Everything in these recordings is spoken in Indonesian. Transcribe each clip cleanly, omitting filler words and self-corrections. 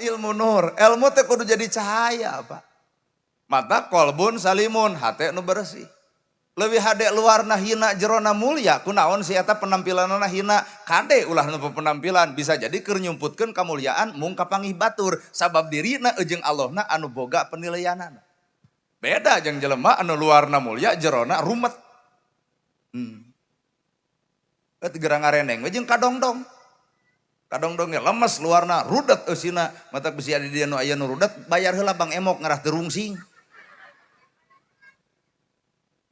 ilmu nur. Ilmu teh kudu jadi cahaya, Pak. Mata kolbun salimun, hate nu bersih. Leuwih hade luarna hina jerona mulia, kunaon si eta penampilanna hina, kade ulah nu penampilan bisa jadi keur nyumputkeun kamuliaan mung kapanggih batur, sabab dirina jeung Allahna anu boga penilaianana. Beda jeung jelema anu luarna mulia jerona rumet. Gerang ngareneng jeung kadongdong. Kadongdongnya lemes luarna rudet eusina, mata bisi adi dia nu aya nu rudet bayar heula Bang Emok ngarah teu rungsing.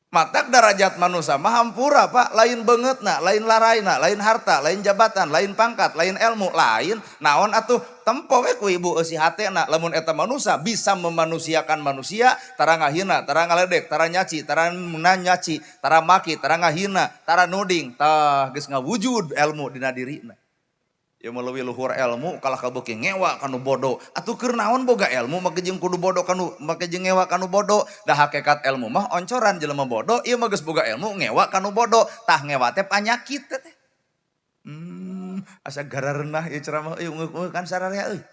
Matak derajat manusia mah hampura Pak, lain beungeutna, lain laraina, lain harta, lain jabatan, lain pangkat, lain ilmu, lain naon atuh tempo we ku ibu eusi hatena. Lamun eta manusia bisa memanusiakan manusia, tara ngahina, tara ngaledek, tara nyaci, tara nyaci, tara maki, tara ngahina, tara nuding, tah geus ngawujud ilmu dina dirina. Ya meuleuwi luhur ilmu kalah kabeuki ngewa kanu bodoh. Atuh keur naon boga ilmu make jeung kudu bodoh kanu make jeung ngewa kanu bodoh. Da hakikat ilmu mah oncoran jelema bodoh, ieu mah geus boga ilmu ngewa kanu bodoh. Tah ngewa teh panyakit teh. Asa garareunah ieu ceramah euy kan sararea euy.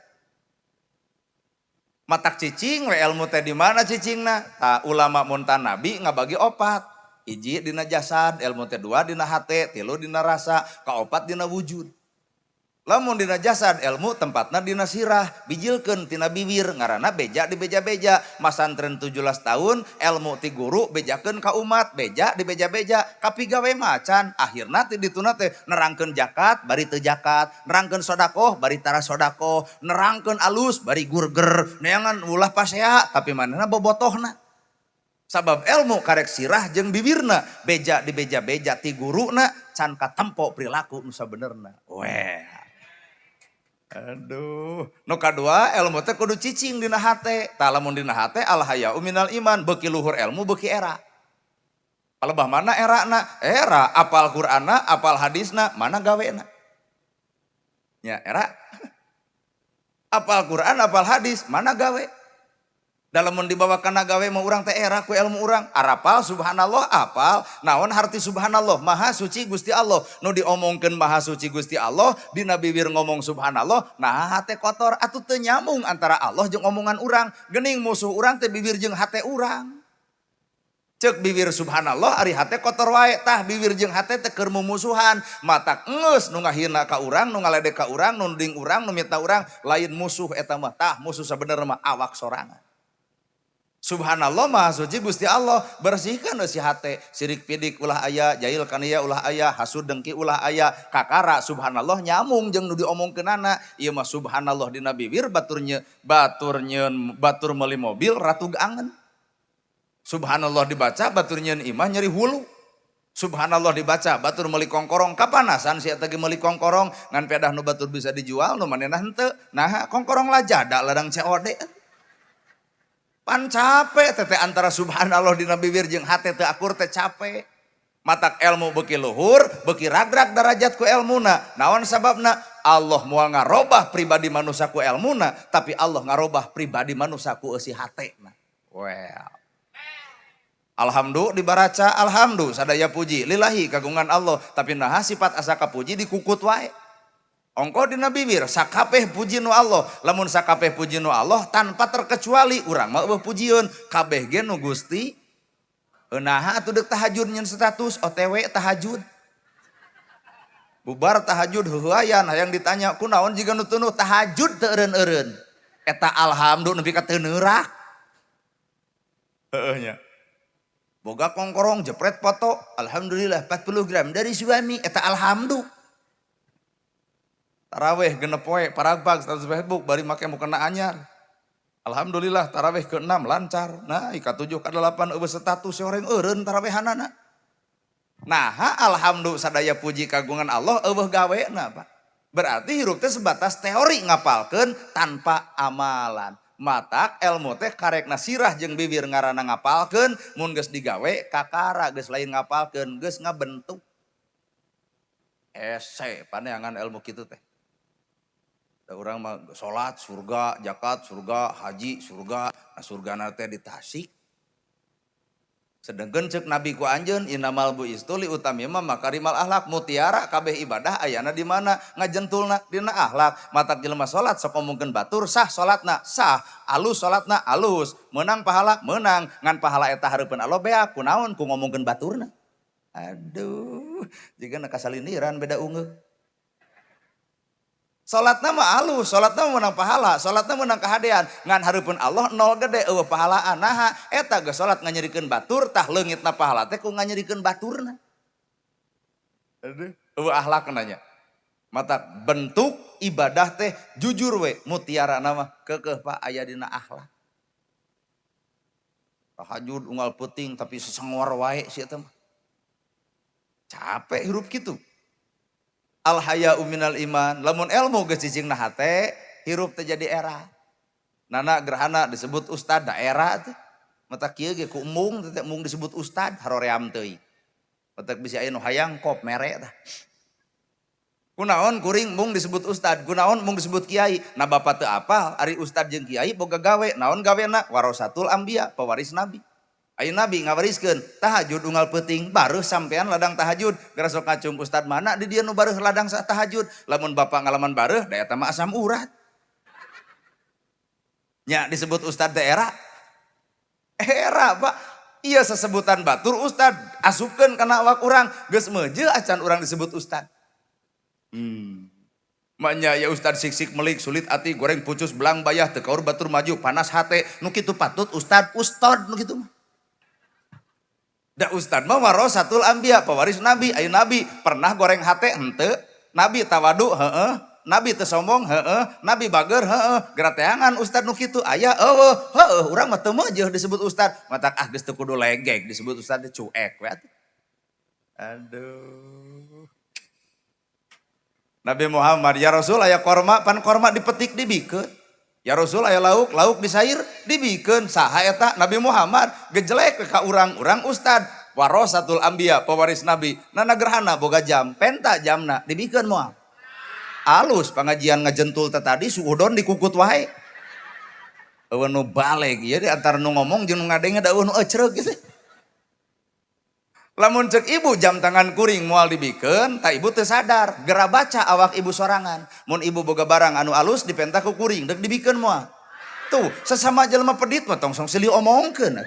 Matak cicing we ilmu teh di mana cicingna? Tah ulama muntan nabi ngabagi opat. Hiji dina jasad, ilmu teh dua dina hate, tilu dina rasa, kaopat dina wujud. Lamun dina jasad ilmu tempatna dina sirah, bijilkeun tina bibir ngaranna beja di beja-beja. Masantren 17 tahun ilmu ti guru bejakeun ka umat, beja di beja-beja, kapigawe macan. Akhirna ti dituna teh nerangkeun zakat bari teu zakat, nerangkeun sedekah bari tara sedekah, nerangkeun alus bari gurger, neangan ulah pasea tapi manehna bobotohna. Sabab ilmu karek sirah jeung bibirna, beja di beja-beja ti guruna can katempo perilaku nu sabenerna. Weh. Aduh, nu kadua ilmu teh kudu cicing dina hate. Tah lamun dina hate al haya'u minal iman, beuki luhur ilmu beuki era. Kalebah mana erana? Era apal Qur'anna, apal hadisna, mana gawena? Ya, era. Apal Qur'an, apal hadis, mana gawe? Dalamun dibawa kana gawe mah urang teh era ku ilmu urang. Arapal subhanallah apal. Naon harti subhanallah? Maha suci Gusti Allah. Nu diomongkeun maha suci Gusti Allah, dina bibir ngomong subhanallah, nah hate kotor atuh teu nyambung antara Allah jeung omongan urang. Geuning musuh urang teh bibir jeung hate urang. Ceuk bibir subhanallah ari hate kotor wae, tah bibir jeung hate teh keur mumusuhan. Matak geus nu ngahina ka urang, nu ngaledek ka urang, nu nuding urang, nu mitna urang, lain musuh eta mah. Tah musuh sabenerna mah awak sorangan. Subhanallah maha suci Gusti Allah, bersihkan si hate, sirik pidik ulah aya, jahil kania ulah aya, hasud dengki ulah aya, kakara subhanallah nyamung jeung nu diomongkeunana. Ieu mah subhanallah dina bibir batur meuli mobil ratu angen. Subhanallah dibaca batur nyeun imah nyeri hulu. Subhanallah dibaca batur meuli kongkorong, kapanasan si eta ge meuli kongkorong ngan pedah nu batur bisa dijual nu manehna henteu. Nah kongkorong lah jada ladang COD. Pan capek tete antara subhanallah dina bibir jeung hate teu akur teh capek. Matak ilmu beuki luhur, beuki ragrag darajat ku ilmuna. Naon sababna? Allah moal ngarobah pribadi manusia ku ilmuna, tapi Allah ngarobah pribadi manusia ku eusi hatena. Well. Alhamdulillah dibaraca, alhamdulillah sadaya puji lillahi kagungan Allah, tapi naha sifat asa kapuji dikukut wae. Ongko dina bibir sakabeh puji nu Allah, lamun sakabeh puji nu Allah tanpa terkecuali urang mah eueuh pujieun kabeh ge nu Gusti. Eunaha atuh deuk tahajud nyen status OTW tahajud. Bubar tahajud heueuyan hayang ditanya kunaon jiga nu teu tahajud teu eureun-eureun. Eta alhamdulillah nepi ka teu neurak. Heueuh nya. Boga kongkorong jepret foto, alhamdulillah 40 gram dari suami, eta alhamdulillah. Taraweh genep poe paragbag status Facebook bari make mukena anyar. Alhamdulillah taraweh ke-6 lancar. Nah, ka-7 ka-8 eueuh status soreng eureun tarawehanana. Nah, alhamdulillah sadaya puji kagungan Allah eueuh gawena, Pak. Berarti hirup teh sebatas teori ngapalkeun tanpa amalan. Matak ilmu teh karekna sirah jeung bibir ngaranna ngapalkeun, mun geus digawe kakara geus lain ngapalkeun, geus ngabentuk. Ese paneangan ilmu kitu teh. Da urang mah salat surga, zakat surga, haji surga, nah surgana teh di Tasik. Sedengkeun ceuk nabi ku anjeun innamal buistu li utami mah makarimal akhlak mutiara kabeh ibadah ayana di mana ngajentulna dina akhlak matak jelema salat sok ngomongkeun batur sah salatna sah alus salatna alus meunang pahala meunang ngan pahala eta hareupeun Allah beak kunaon ku ngomongkeun baturna aduh jigana kasalindiran beda ungeuk. Salatna mah alus, salatna menang pahala, salatna menang kahadean. Ngan hareupeun Allah nol gede eueuh pahalaan. Naha eta geus salat nganyerikeun batur tah leungitna pahala teh ku nganyerikeun baturna. Aduh, eueuh akhlakna nya. Mata bentuk ibadah teh jujur we mutiara nama keukeuh Pak aya dina akhlak. Tahajud unggal peuting tapi sesengwar wae si eta mah. Capek hirup kitu. Al haya'u minal iman, lamun ilmu geus cicingna hate, hirup teh jadi era. Nana gerhana disebut ustad da era teh. Mata kieu ge ku embung teh embung disebut ustad haroream teuing. Mata bisa aya nu hayang kop mere tah. Kunaon kuring mung disebut ustad, kunaon mung disebut kiai. Nah bapa teu apal, ari ustad jeung kiai boga gawe. Naon gawena? Warasatul anbiya, pewaris nabi. Ayo nabi ngawariskeun tahajud unggal peuting baruh sampean ladang tahajud gara sok ngacung ustad mana di dieu nu baruh ladang tahajud lamun bapak ngalaman baruh da eta mah asam urat nya disebut ustad daerah era Pak ieu sesebutan batur ustad asupkeun kana awak urang geus meujeuh acan urang disebut ustad maknya ya ustad sik-sik melik sulit ati goreng pucus belang bayah teu kaur batur maju panas hate nu kitu patut ustad nu kitu mah. Da ustad mah warasatul anbiya pewaris nabi ayeuna nabi pernah goreng hate henteu nabi tawadu heueuh nabi teu sombong heueuh nabi bager heueuh gerateangan ustad nu kitu aya heueuh urang mah teu meujeuh disebut ustad matak geus teu kudu legeg disebut ustad teh cuek we atuh aduh Nabi Muhammad ya Rasul aya korma pan korma dipetik dibikeun ya Rasul aya lauk disair dibikeun saha eta Nabi Muhammad gejelek ka urang-urang ustad warasatul anbiya pewaris nabi nana gerhana boga jam penta jamna dibikeun moal alus pangajian ngajentul teh tadi suudon dikukut wae eueuh nu baleg ieu di antara nu ngomong jeung nu ngadenge da eueuh nu ecreug geus lamun cek ibu jam tangan kuring moal dibikeun ta ibu teu sadar gera baca awak ibu sorangan mun ibu boga barang anu alus dipenta ku kuring deuk dibikeun moal tuh sesama jelema pedit mah tong song silih omongkeun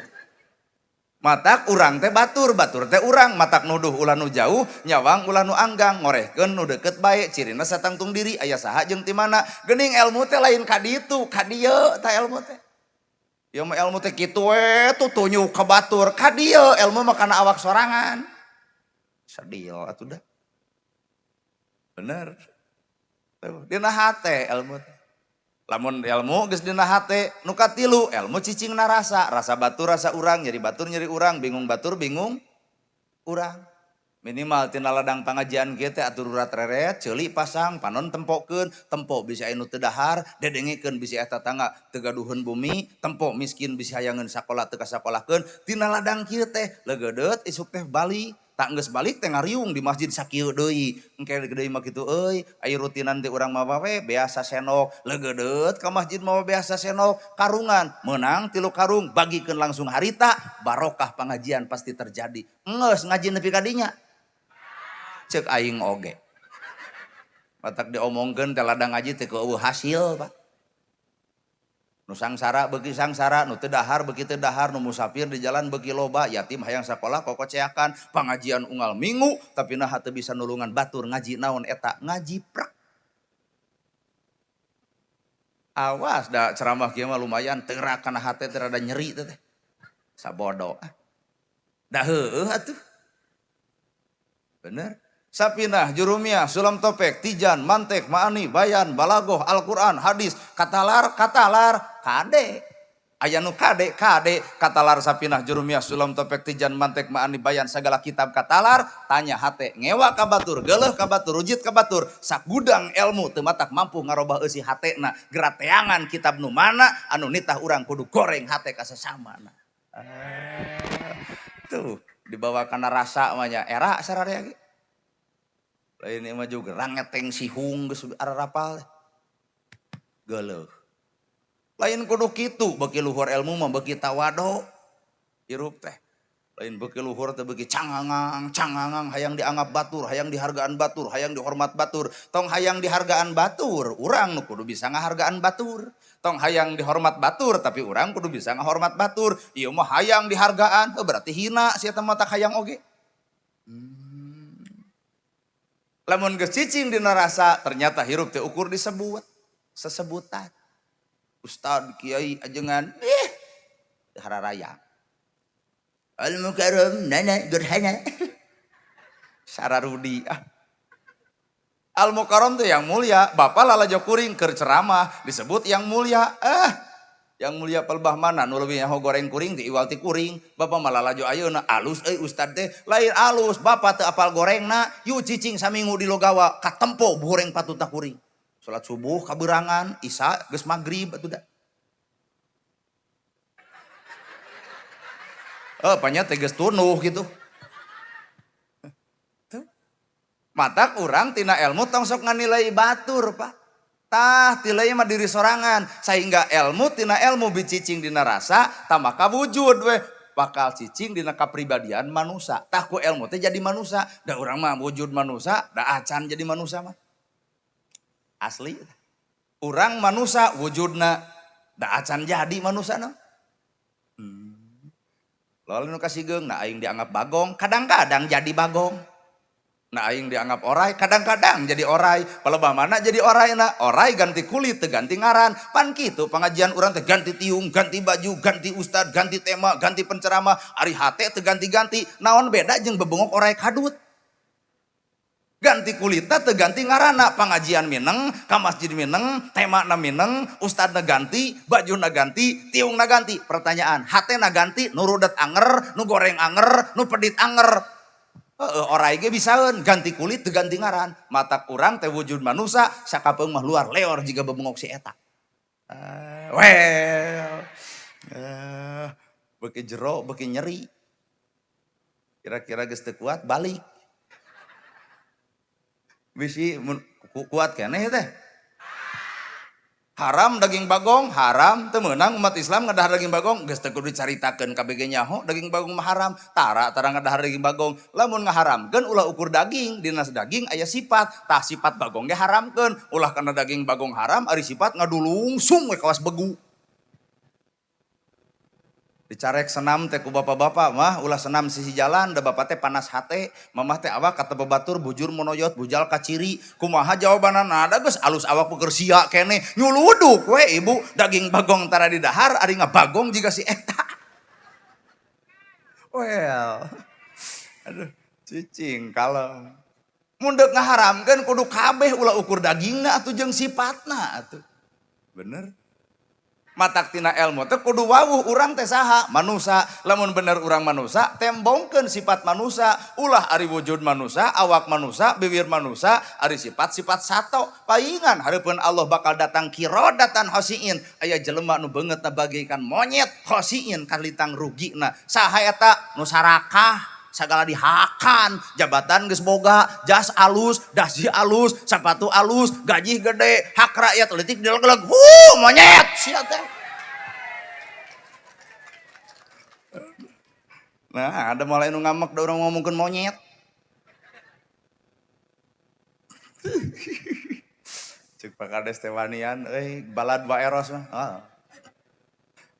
matak urang teh batur teh urang matak nuduh ulah nu jauh nyawang ulah nu anggang ngorehkeun nu deukeut bae cirina satangtung diri aya saha jeung ti mana geuning ilmu teh lain ka ditu ka dieu tah ilmu teh ya mah ilmu teh kitu we tuh tunjuk ka batur ka dieu ilmu mah kana awak sorangan sadil atuh dah bener tuh dina hate ilmu teh lamun ilmu geus dina hate nu katilu ilmu cicingna rasa batur rasa urang nyeri batur nyeri urang bingung batur bingung urang minimal tina ladang pangajian kieu teh atur urat reret ceuli pasang panon tempokeun tempo bisa anu teu dahar dedengikeun bisa eta tangga teu gaduheun bumi tempo miskin bisa hayangeun sakola teu kasakolahkeun tina ladang kieu teh leugeudeut isuk teh balik tak geus balik teh ngariung di masjid sakieu deui engke deui mah kitu euy aya rutinan teh urang mah we biasa senok leugeudeut ka masjid mah biasa senok karungan meunang 3 karung bagikeun langsung harita barokah pangajian pasti terjadi geus ngaji nepi ka dinya cek aing oge matak diomongkeun teh ladang ngaji teh eueuh hasil Pak nu sangsara beuki sangsara nu teu dahar beuki teu dahar nu musafir di jalan beuki loba yatim hayang sakola kokoceakan pangajian unggal minggu tapi nah teu bisa nulungan batur ngaji naon eta ngaji prak awas da ceramah kieu mah lumayan teurak kana hate teh rada nyeri teh sabodo da heueuh atuh bener Sapinah, Jurumiyah, Sulam Topek, Tijan, Mantek, Ma'ani, Bayan, Balagoh, Al-Quran, Hadis, Katalar, Kade. Aya nu kade, Katalar, Sapinah, Jurumiyah, Sulam Topek, Tijan, Mantek, Ma'ani, Bayan, segala kitab Katalar, tanya hate, ngewa ka batur, geuleuh ka batur, rujit ka batur, sakgudang ilmu teu matak mampu ngarobah eusi hatena, gerateangan kitab nu mana anu nitah urang kudu goreng hate ka sasamana. Tuh, dibawa kana rasa mah nya era sararea ge. Lain mah juga rangeteng sihung geus ararapal geuleuh lain kudu kitu beuki luhur ilmu mah beuki tawado hirup teh Lain beuki luhur teh beuki cangangang cangangang hayang dianggap batur, hayang dihargaan batur, hayang dihormat batur. Tong hayang dihargaan batur, urang nu kudu bisa ngahargaan batur. Tong hayang dihormat batur tapi urang kudu bisa ngahormat batur. Ieu mah hayang dihargaan berarti hina sia teh mah tak hayang oge. Lamun geus cicing dina rasa ternyata hirup teh ukur disebut sesebutan. Ustad kiai ajengan hararaya. Al mukarram nana gerhana. Sararudi Al mukarram tuh yang mulia, bapak lalajo kuring keur ceramah disebut yang mulia. Yang mulia pelbah mana nu leuwih nyaho goreng kuring ti iwal ti kuring. Bapak malah lalajo ayeuna alus ustad teh lain alus, bapak teu apal gorengna, yu cicing saminggu di logawa katempo goreng patutna kuring. Salat subuh kaberangan, isya geus magrib atuh da. Panya teges tunuh gitu. Matak urang tina ilmu tong sok nganilai batur pak. Tah tilai mah diri sorangan. Sehingga ilmu tina ilmu bicicing dina rasa tambah kawujud weh. Bakal cicing dina kapribadian manusia. Tah ku ilmu teh jadi manusia. Da urang mah wujud manusia, da acan jadi manusia mah. Asli. Urang manusia wujudna, da acan jadi manusia no. Lalu nu kasihgeung na aing dianggap bagong, kadang-kadang jadi bagong. Na aing dianggap orai, kadang-kadang jadi orai. Palebah mana jadi orai na? Orai ganti kulit, teu ganti ngaran. Pan kitu pengajian urang teh ganti tiung, ganti baju, ganti ustad, ganti tema, ganti penceramah. Ari hate teu ganti-ganti. Naon beda jeung bebengok orai kadut? Ganti kulitna teu ganti ngaranna, pengajian mineng, ka masjid mineng, tema na mineng, ustadna ganti, baju na ganti, tiung na ganti. Pertanyaan, hate na ganti, nu rudet anger, nu goreng anger, nu pedit anger. Orai ge bisaeun ganti kulit teu ganti ngaran. Matak urang teh wujud manusia, sakapeung mah luar leor jiga bebengok si eta. Beuki jero, beuki nyeri. Kira-kira geus teu kuat balik. Bisi kuat keneh teh. Haram daging bagong, haram teu meunang umat Islam ngadahar daging bagong, geus teu kudu dicaritakeun kabege nyaho daging bagong mah haram. Tara ngadahar daging bagong, lamun ngaharamkeun ulah ukur daging, dina daging aya sifat, tah sifat bagong ge haramkeun. Ulah kana daging bagong haram ari sifat ngadulungsung we kawas begu. Dicarek senam teh ku bapak-bapak mah ulah senam sisi jalan da bapak teh panas hate, mamah teh awak kata babatur bujur monoyot bujal kaciri. Kumaha jawabanana? Da geus alus awak keur sia keneh nyuluduk we ibu daging bagong tara di dahar ari ngabagong jiga si eta. Well. Aduh, cicing kalem. Mun deuk ngaharamkeun kudu kabeh ulah ukur dagingna atuh jeung sifatna atuh. Bener. Matak tina ilmu teh kudu wawuh urang teh saha manusia. Lamun bener urang manusia tembongkeun sifat manusia. Ulah ari wujud manusia, awak manusia, bibir manusia, ari sifat-sifat sato. Paingan hareupeun Allah bakal datang kirodatan khosiin. Aya jelema nu beungeutna bagaikan monyet khosiin kalintang rugina. Saha eta? Nu sarakah. Sagala dihakan, jabatan geus boga, jas alus, dasi alus, sepatu alus, gaji gede, hak rakyat leutik dileg-leg. Monyet sia teh. Nah, ada mulai nu ngamek da urang ngomongkeun monyet. Cek Pak Kades teh wanian balad wae eros mah.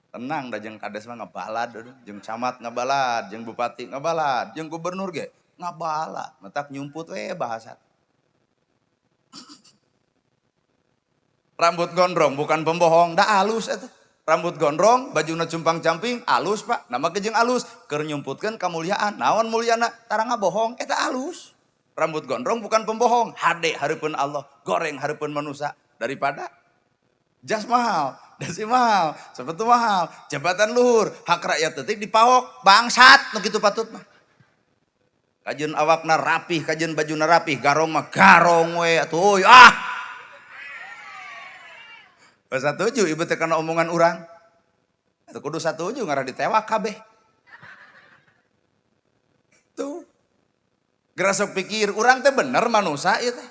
Tenang dah jeung kades mah ngabalad, jeung camat ngabalad, jeung bupati ngabalad, jeung gubernur ge ngabalad. Matak nyumput we bahasa. Rambut gondrong bukan pembohong, da alus eta. Rambut gondrong, bajuna cumpang-camping, alus Pak. Nama ke jeung alus, keur nyumputkeun kamuliaan. Naon muliana? Tara ngabohong, eta alus. Rambut gondrong bukan pembohong, hade hareupeun Allah, goreng hareupeun manusia daripada jas mahal, dasi mahal, sepatu mahal, jabatan luhur, hak rakyat teutik dipaok, bangsat nu kitu patut mah. Kajeun awakna rapih, kajeun bajuna rapih, garong mah garong we atuh. Satuju ieu teh kana omongan urang. Atuh kudu satuju ngarah ditewak kabeh. Tuh. Geura sok pikir urang teh bener manusia ieu teh.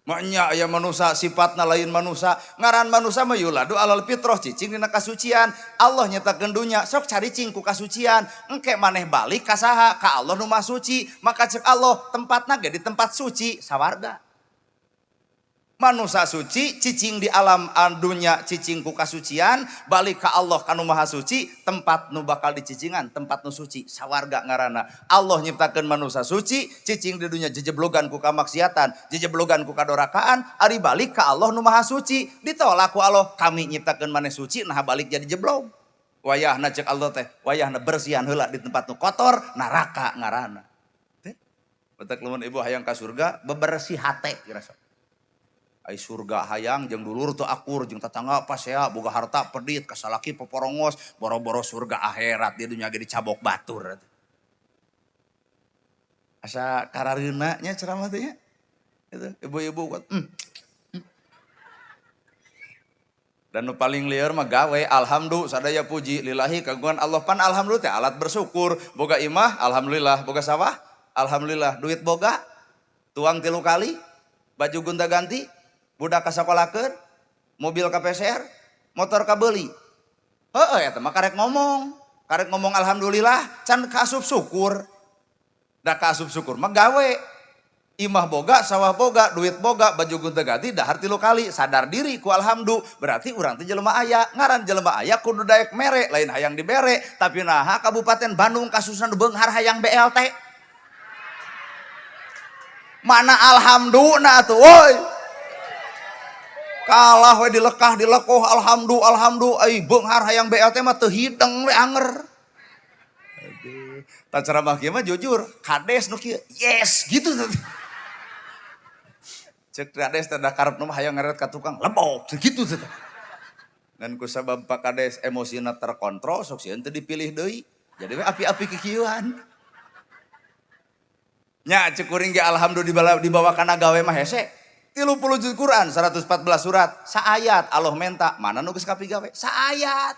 Maknya aya manusia sifatna lain manusia, ngaran manusia mah yuladu alal fitrah cicing dina kasucian. Allah nyatakeun dunya sok cari cingku kasucian, engke maneh balik ka saha? Ka Allah nu Maha Suci. Maka cek Allah tempatna ge di tempat suci sawarga. Manusia suci cicing di alam dunya cicing ku kasucian, balik ka Allah kanu Maha Suci, tempat nu bakal dicicingan, tempat nu suci sawarga ngaranna. Allah nyiptakeun manusia suci cicing di dunya jejeblogan ku kamaksiatan, jejeblogan ku kadorakaan, ari balik ka Allah nu Maha Suci, ditolak ku Allah, kami nyiptakeun maneh suci nah balik jadi jeblog. Wayahna cek Allah teh, wayahna bersihan heula di tempat nu kotor, neraka ngaranna. Teh betak lamun ibu hayang ka surga bebersih hate kira ai surga hayang jeung dulur teu akur jeung tetangga pasea boga harta pedit kasalaki poporongos boro-boro surga akhirat di dunya ge dicabok batur. Asa karareuna nya ceramah teh nya. Itu ibu-ibu Dan nu paling lieur mah gawe alhamdulillah sadaya puji lillahi kagungan Allah pan alhamdulillah teh alat bersyukur boga imah alhamdulillah boga sawah alhamdulillah duit boga tuang 3 kali baju gonta-ganti budak kasakolakeun, mobil ka PCR, motor ka beuli. Heueuh eta mah karek ngomong alhamdulillah, can kaasup syukur. Da kaasup syukur mah gawe. Imah boga, sawah boga, duit boga, baju gonta-ganti dahar 3 kali, sadar diri ku alhamdulillah. Berarti urang teh jelema aya, ngaran jelema aya kudu daek mere, lain hayang dibere, tapi naha Kabupaten Bandung kasusna beunghar hayang BLT. Mana alhamdulillah atuh woi. Kalah we dilekah dilekoh alhamdulillah ai beunghar hayang BLT mah teu hideng we anger. Aduh, ta ceramah kieu mah jujur, kades nu kieu. Yes, gitu tuh. Cek kades teh da karepna mah hayang ngeret ka tukang lebok, gitu tuh. Dan ku sabab Pak Kades emosina terkontrol sok sieun teu dipilih deui. Jadi we api-api kikieuan. Nya cek kuring ge alhamdulillah dibawakan gawe mah hese. 30 juz Quran, 114 surat, saayat Allah menta, mana nu geus kapigawe? Saayat.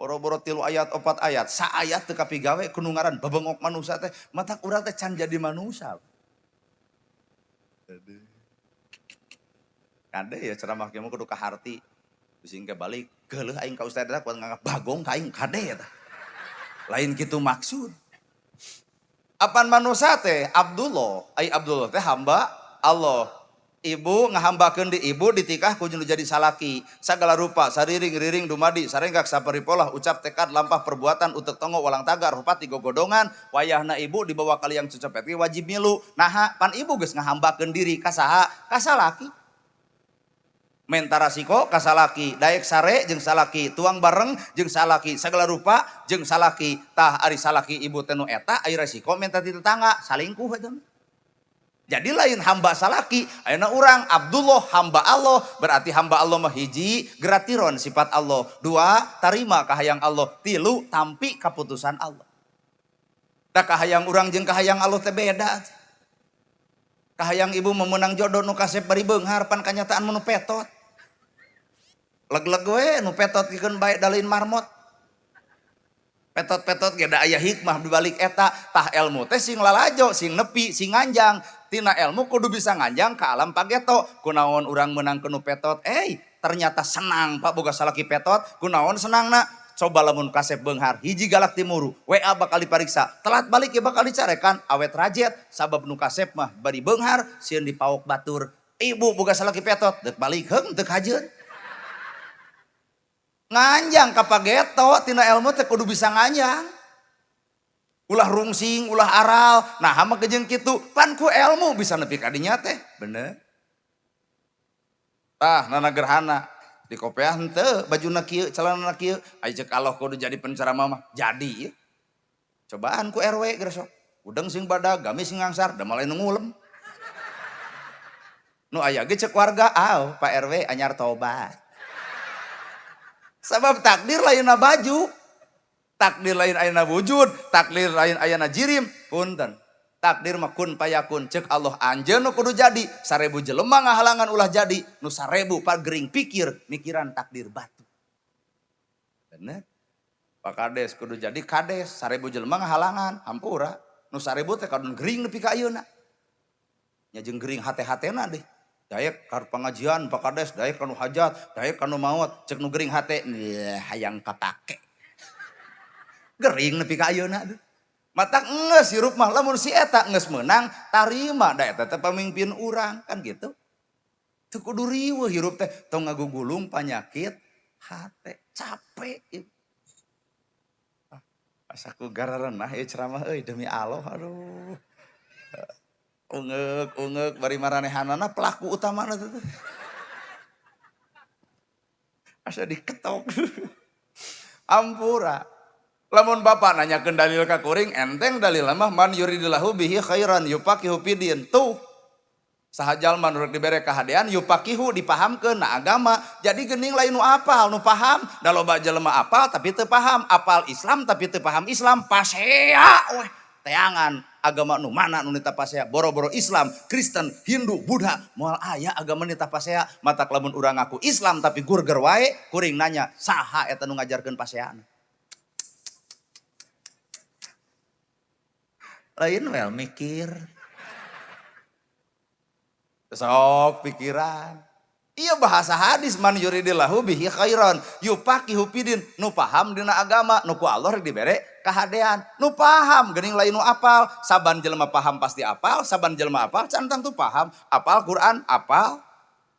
Boro-boro 3 ayat 4 ayat, saayat teu kapigawe kudu ngaran babengok manusia teh, mata urang teh can jadi manusia. Kade ya ceramah kieu kudu ka harti. Bising ke balik, geuleuh aing ka ustad da kudu nganggap bagong ka aing kade eta. Lain kitu maksud. Apan manusia teh Abdullah teh hamba Allah. Ibu ngahambakeun di ibu ditikah ku jadi salaki. Sagala rupa sariring-riring dumadi sarenggak saparipolah ucap tekad lampah perbuatan utek tongo walang tagar rupati gogodongan wayahna ibu dibawa kali yang cucepet wajib milu. Nah pan ibu geus ngahambakeun diri ka saha? Ka salaki. Mentara siko ka salaki, daek sare jeung salaki, tuang bareng jeung salaki, sagala rupa jeung salaki. Tah ari salaki ibu teh nu eta aya resiko menta ti tetangga, salingkuh eta. Jadi lain hamba salaki, ayeuna urang Abdullah hamba Allah, berarti hamba Allah mah hiji gratiron sifat Allah, 2 tarima kahayang Allah, 3 tampi kaputusan Allah. Da kahayang urang jeung kahayang Allah teh beda. Kahayang ibu memenang jodoh nu kasep bari beunghar pan kanyataan nu petot. Leg-leg we nu petot dikeun bae dalin marmot. Petot-petot ge da aya hikmah di balik eta, tah ilmu teh sing lalajo, sing nepi, sing nganjang. Tina ilmu kudu bisa nganjang ka alam pageto. Kunaon urang meunang nu petot? Ternyata senang Pak boga salaki petot. Kunaon senangna? Coba lamun kasep beunghar, hiji galak timuru, WA bakal dipariksa, telat balik ya bakal dicarekan, awet rajet, sabab nu kasep mah bari beunghar, sieun dipaok batur. Ibu boga salaki petot, deuk balik heung teu kajeun. Nganjang ka pageto tina ilmu teh kudu bisa nganjang. Ulah rungsing, ulah aral, nah hama kejeung kitu, pan ku ilmu bisa nepi ka dinya teh, bener. Tah nana gerhana di kopiah henteu bajuna kieu, celanana kieu, ai ceuk Allah kudu jadi penceramah mah, jadi. Cobaan ku RW geus sok. Udeng sing badag, gamis sing ngangsar, da malain ngulem. Nu aya ge ceuk warga, Pak RW anyar tobat. Sabab takdir lainna baju, takdir lain ayana wujud, takdir lain ayana jirim, punten. Takdir mah kun payakun, ceuk Allah anjeun nu kudu jadi, 1000 jelema ngahalangan ulah jadi, nu 1000 pagering pikir mikiran takdir batu. Bener? Pak Kades kudu jadi kades, 1000 jelema ngahalangan, hampura, nu 1000 teh kadun gering nepi ka ayeuna. nya jeung gering hate-hatena deh. Daek kar pengajian pakades, daek kanu hajat, daek kanu maot, cek nu gering hate, hayang kapake. Gering nepi ka ayeuna teh. Matak geus hirup mah lamun si eta geus meunang tarima da eta teh pamimpin urang kan gitu. Teu kudu riweuh hirup teh tong ngagugulung panyakit hate, capek. Asaku gararenah ieu ceramah euy demi Allah aduh. Ungek bari maranehanana pelaku utamana teh. Asa diketok. Ampura. Lamun bapak nanyakeun dalil ka kuring enteng dalil mah man yuridillahu bihi khairan yufaqihu fidin. Tuh. Saha jalma nu dibere kahadean yufaqihu dipahamkeun na agama. Jadi geuning lain nu apal nu paham. Da loba jelema apal tapi teu paham. Apal Islam tapi teu paham Islam. Pasea weh. Teangan agama nu mana nu nita pasea. Boro-boro Islam, Kristen, Hindu, Buddha. Moal aya agama nita pasea. Matak lamun urang ngaku Islam tapi gurger wae. Kuring nanya saha eta nu ngajarkeun paseana. Lain wel mikir. Sok pikiran. Iya bahasa hadis man yuridillahu bihi khairan yufaqihu fidin nu paham dina agama nu ku Allah dibere kahadean nu paham geuning lain nu apal saban jelema paham pasti apal saban jelema apal cantang tuh paham apal Quran apal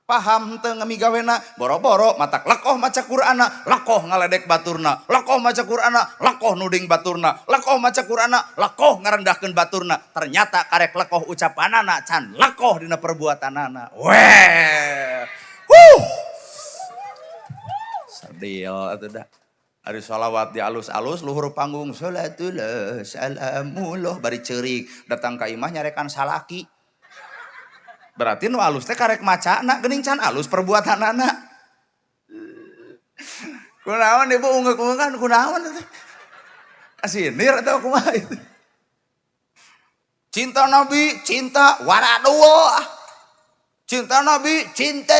paham teu ngamigawena boro-boro matak lakoh maca Qur'ana lakoh ngaledek baturna lakoh maca Qur'ana lakoh nuding baturna lakoh maca Qur'ana lakoh ngarendahkeun baturna ternyata karek lakoh ucapanana can lakoh dina perbuatanana weh sadil atuh da ari sholawat di alus-alus luhur panggung salatullah salamullah bari ceurik datang ka imah nyarekan salaki. Berarti nu alus teh karek macana geuning can alus perbuatanana. Kunaon ibu ungek-ungekan kunaon teh? Asinir atau kumaha itu? Cinta Nabi, cinta waradua. Cinta Nabi, cinta.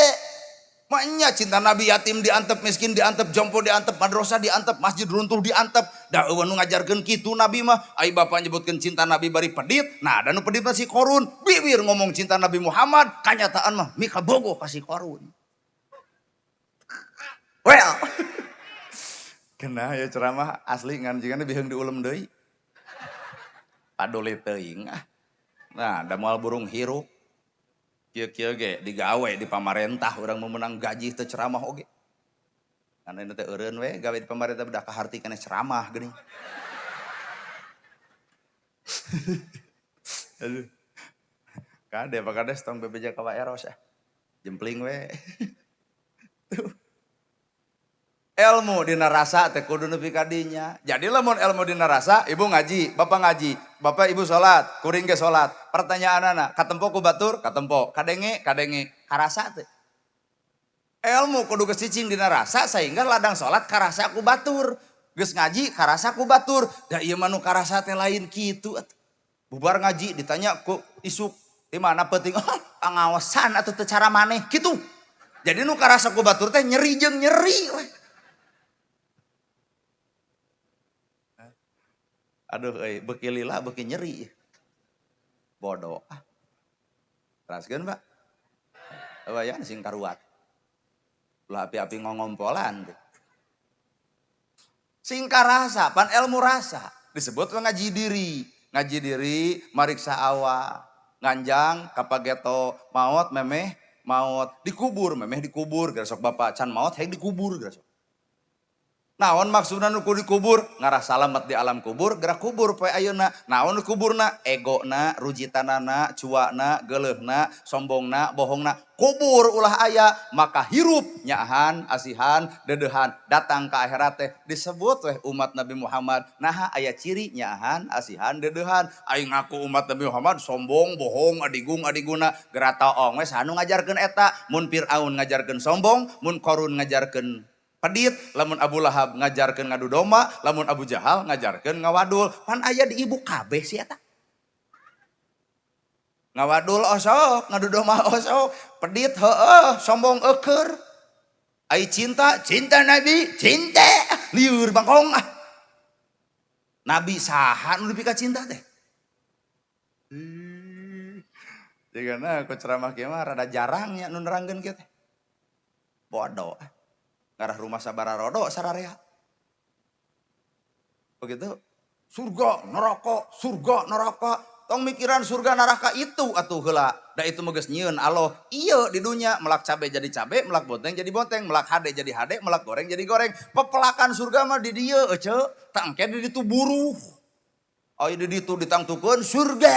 Maknya cinta Nabi yatim diantep, miskin diantep, jompo diantep, madrasah diantep, masjid runtuh diantep. Da eueuh nu ngajarkeun kitu Nabi mah. Ai bapa nyebutkeun cinta Nabi bari pedit. Nah, dan nu pedit mah si Korun. Bibir ngomong cinta Nabi Muhammad, kanyataan mah mika bogoh ka si Korun. Well. Kenah ya ceramah asli ngan jigana biheung diulem deui. Paduli teuing ah. Nah, da moal burung hirup. Kieu-kieu ge digawe di pamarentah urang meunang gaji teu ceramah oge. Karena ini teh eureun we gawe di pamarentah budak kaharti kana ceramah geuning. Aduh. Kade apa kades tong bebeja ka Eros ah. Jempling we. Tuh. Ilmu dina rasa teh kudu nepi ka dinya. Jadi lamun ilmu dina rasa, ibu ngaji, bapak ngaji, bapak ibu salat, kuring ge salat. Pertanyaanana, katempo ku batur, katempo, kadenge, karasa teh. Ilmu kudu geus cicing dina rasa sehingga ladang salat karasa ku batur. Geus ngaji karasa ku batur. Da ieu mah nu karasa teh lain kitu. Bubar ngaji ditanya ku isuk, di mana penting ngawasan atuh teu cara maneh kitu. Jadi nu karasa ku batur teh nyeri jeung nyeri we. Aduh, beki lila, beki nyeri. Bodoh. Teraskeun, Pak. Awayan sing karuat. Ulah api-api ngongompolan. Sing karasa, pan ilmu rasa. Disebut ngaji diri. Ngaji diri, mariksa awa. Nganjang, kapageto, maot, memeh, maot. Dikubur, memeh dikubur. Gara sok bapak can maot, hayang dikubur. Gara sok. Naon maksudna nu kudu dikubur? Ngarah salamet di alam kubur, gerak kubur poe ayeuna. Naon nu kuburna? Egona, rujitanana, cuana, geleuna, sombongna, bohongna. Kubur ulah aya, maka hirup nyahan, asihan, dedehan datang ke akhirat teh disebut weh umat Nabi Muhammad. Nah aya ciri nyahan, asihan, dedehan. Aing ngaku umat Nabi Muhammad sombong, bohong, adiguna, gerak taong we sanu ngajarkeun eta. Mun Firaun ngajarkeun sombong, mun Qarun ngajarkeun pedit, lamun Abu Lahab ngajarkeun ngadu domba, lamun Abu Jahal ngajarkeun ngawadul. Pan aya di ibu kabeh sia eta. Ngawadul osok, ngadu domba osok, pedit heueuh, sombong eukeur. Ai cinta Nabi, cinta liur bangkong ah. Nabi saha nu nepi ka cinta teh? Jika aku ceramah kieu mah rada jarangnya nu nerangkeun kieu teh. Bodoh. Ngarah rumah sabara rodo sararea. Begitu surga neraka tong mikiran surga neraka itu atuh heula da itu mah geus nyieun Allah ieu di dunya melak cabe jadi cabe melak bonteng jadi bonteng melak hade jadi hade melak goreng jadi goreng pepelakan surga mah di dieu ece tah engke di ditu buruh aya di ditu ditangtukeun surga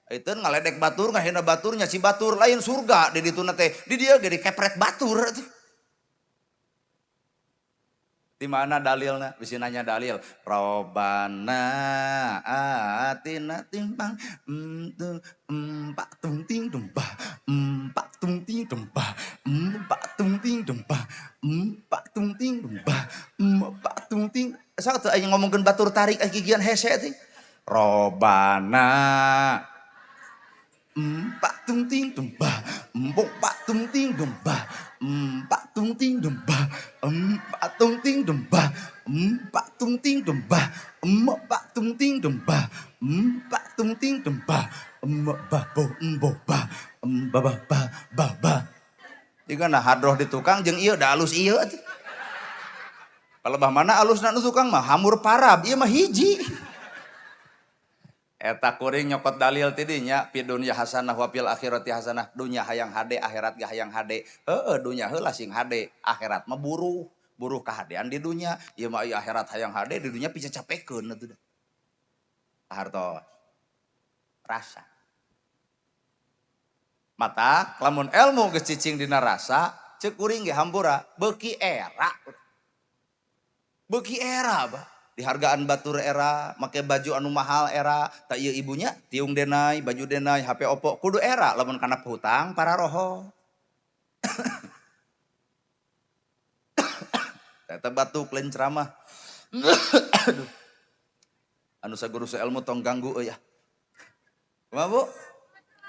itu ngaledek batur ngahina baturnya si batur lain surga di ditu teh di dieu ge dikepret batur di mana dalilnya? Bisa nanya dalil. Robana atina timbang empak tung ting dembah empak tung ting dembah empak tung ting dembah empak tung ting dembah empak tung ting. Saat tuh aing ngomongkeun batur tarik gigian hese teh. Robana empak tung ting dembah empak tung ting dembah empak tung ting dembah empak tung ting dembah empak tung ting dembah empak tung ting dembah empak tung ting dembah embah bo emboh bah embah bah jika nah hadroh di tukang jeung ieu da alus ieu kalau bah mana alusna nu tukang mah hamur parab ieu mah hiji eta kuring nyokot dalil tidinya fi dunya hasanah wa fil akhirati hasanah dunya hayang hade akhirat ge hayang hade dunya heula sing hade akhirat mah buruh kahadean di dunya ieu mah akhirat hayang hade di dunya bisa capekeun atuh hartos rasa mata lamun ilmu geus cicing dina rasa ceuk kuring ge hampura beuki era bah dihargaan batur era make baju anu mahal era tak ieu ibunya tiung denai baju denai HP Oppo kudu era lamun kana hutang para roho eta batuk lain ceramah anu saguru ilmu tong ganggu ya kumaha Bu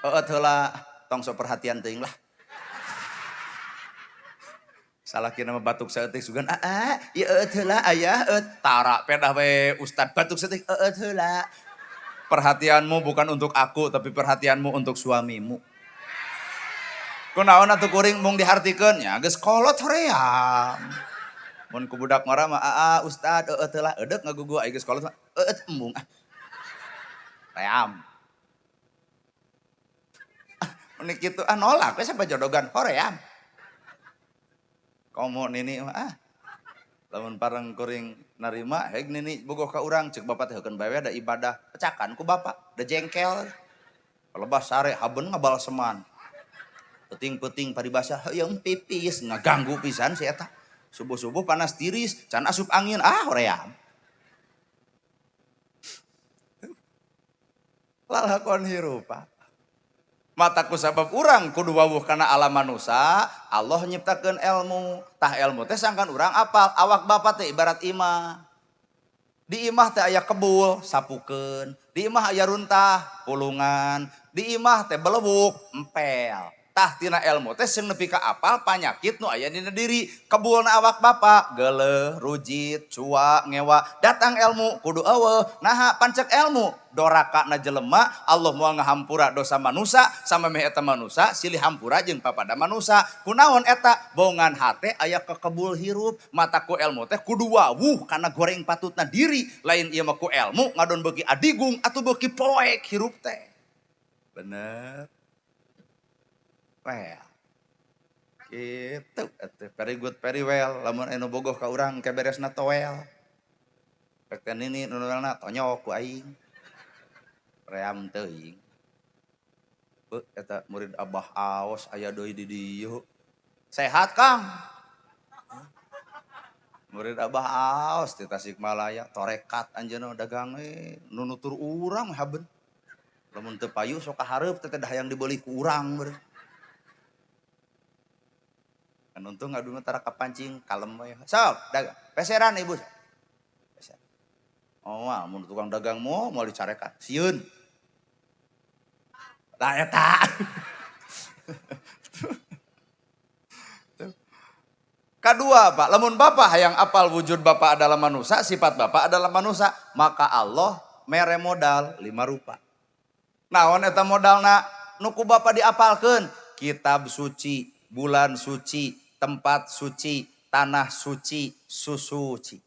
heula tong so perhatian teuing lah salah kira mah batuk saeutik sugan ieu heula aya tara pedah we ustad batuk saeutik heula perhatianmu bukan untuk aku tapi perhatianmu untuk suamimu kunaon atuh kuring mung dihartikeun nya geus kolot hoream mun ku budak ngora mah ustad heula eudeup ngagugu aya geus kolot embung ream mun kitu nolak we sampai jodogan hoream komo nini mah lamun pareng kuring narima heg nini bogoh ka urang ceuk bapak teh heukeun bae da ibadah pecakan ku bapak da jengkel lebah sare haben ngabal seman peuting-peuting paribasa heuyeung pipis ngaganggu pisan si eta subuh-subuh panas tiris can asup angin hoream lalakon hirupa mataku sabab urang kudu wawuh kana alam manusia Allah nyiptakeun ilmu tah ilmu teh sangkan urang apal awak bapak teh ibarat imah di imah teh aya kebul sapukeun di imah aya runtah pulungan di imah teh belewuk empel tah tina ilmu teh sing nepi ka apal panyakit nu aya dina diri kebulna awak bapak geuleuh rujit cua ngewa datang ilmu kudu eueuh naha pancek ilmu dorakana jelema Allah moal ngahampura dosa manusia sama meh eta manusia silih hampura jeung papada manusia kunaon eta boongan hate aya kekebul hirup mataku ilmu teh kudu wawuh kana goreng patutna diri lain ieu mah ku ilmu ngadon beuki adigung atuh beuki poek hirup teh bener well gitu very good very well lamun anu bogoh ka urang keberesna toel rek teh nini nu nurana tonyok ku aing ream teuing eta murid Abah Aos aya deui di dieu sehat Kang murid Abah Aos di Tasikmalaya torekat anjeunna dagang nu nutur urang haben lamun teu payu sok kahareup teh dah hayang dibeli ku urang beureum kan untung ngaduna tara kapancing kalem we sok dagang peseran ibu peser mun tukang dagang mau dicarekan sieun lah eta kedua Pak lamun Bapak hayang apal wujud Bapak adalah manusia sifat Bapak adalah manusia maka Allah mere modal 5 rupa naon eta modalna nuku Bapa diapalkeun kitab suci, bulan suci, tempat suci, tanah suci, suci.